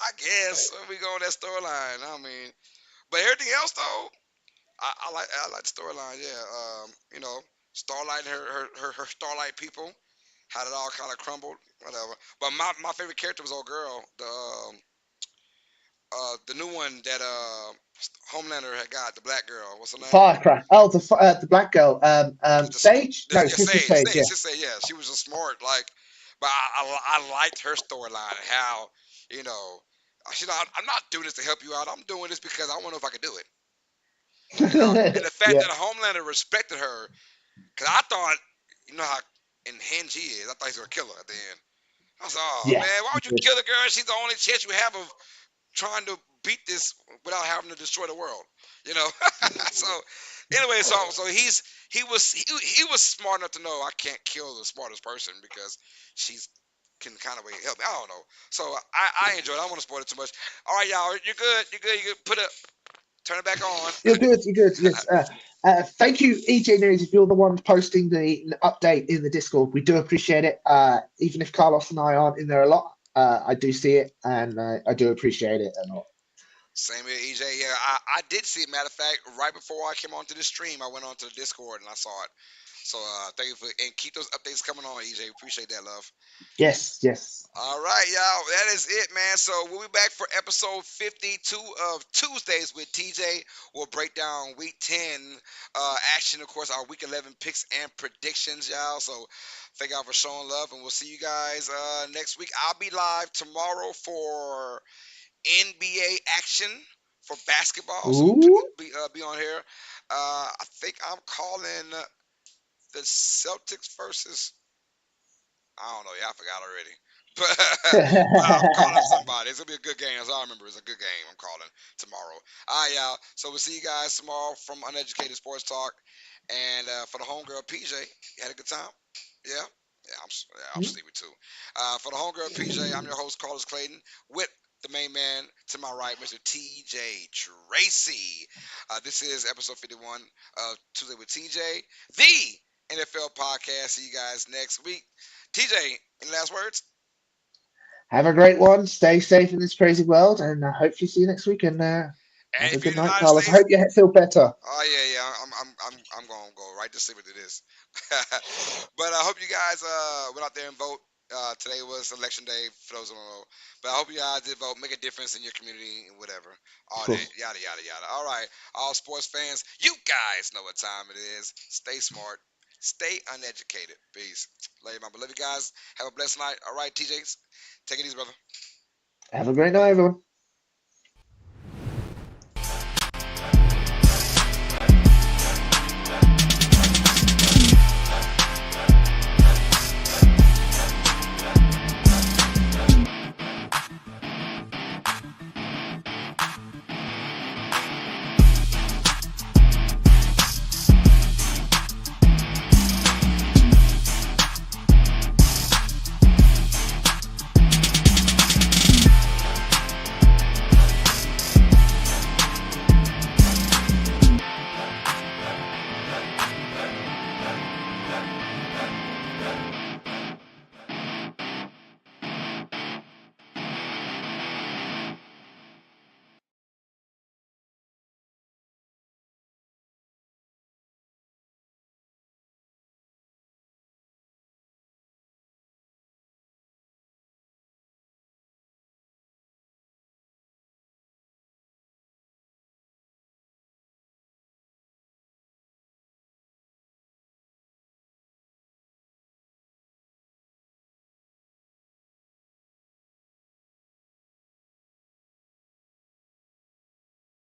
I guess we go on that storyline. I mean, but everything else though, I like the storyline. Yeah, Starlight and her Starlight people, how it all kind of crumbled. Whatever. But my favorite character was old girl, the new one that Homelander had got, the black girl. What's her name? Firecracker. Oh, the black girl. Sage. No, Yeah, Sister Sage. Yeah. Sage, yeah, she was just smart. Like, but I liked her storyline and how you know she's not. I'm not doing this to help you out. I'm doing this because I want to know if I can do it. And the fact Yeah. that Homelander respected her, because I thought, how unhinged he is. I thought he was gonna kill her at the end. I was like, oh Yeah. man, why would you kill the girl? She's the only chance you have of trying to beat this without having to destroy the world. You know. So anyway, so he was smart enough to know I can't kill the smartest person because she's can kind of help me. I don't know. So I enjoyed it. I don't want to spoil it too much. All right, y'all. You're good. You're good. You put it. Turn it back on. You're good. You're good. Yes. Thank you, EJ News, if you're the one posting the update in the Discord. We do appreciate it. Even if Carlos and I aren't in there a lot, I do see it and I do appreciate it a lot. Same here, EJ. Yeah, I did see it. Matter of fact, right before I came onto the stream, I went onto the Discord and I saw it. So thank you and keep those updates coming on, EJ. Appreciate that, love. Yes. Yes. All right, y'all. That is it, man. So we'll be back for episode 52 of Tuesdays with TJ. We'll break down week 10 action, of course, our week 11 picks and predictions, y'all. So thank y'all for showing love, and we'll see you guys next week. I'll be live tomorrow for NBA action for basketball. So Ooh. be on here. I think I'm calling the Celtics versus I don't know. Yeah, I forgot already. But I'm calling somebody. It's gonna be a good game. As I remember, it's a good game. I'm calling tomorrow. All right, y'all. So we'll see you guys tomorrow from Uneducated Sports Talk. And for the homegirl PJ, you had a good time. Yeah. Yeah, I'm sleepy too. For the homegirl PJ, I'm your host Carlos Clayton with the main man to my right, Mr. TJ Tracy. This is episode 51 of Tuesday with TJ, the NFL podcast. See you guys next week. TJ, any last words? Have a great one. Stay safe in this crazy world, and hopefully see you next week. And And have a if you're good in the night, United Carlos. I States, hope you feel better. oh yeah, yeah, I'm gonna go right to sleep into this. But I hope you guys went out there and vote. Today was election day for those who don't know. But I hope you guys did vote, make a difference in your community and whatever. Of All that, course. yada yada yada. All right, all sports fans, you guys know what time it is. Stay smart, stay uneducated. Peace. Love you, my beloved guys. Have a blessed night. All right, TJs, take it easy, brother. Have a great night, everyone.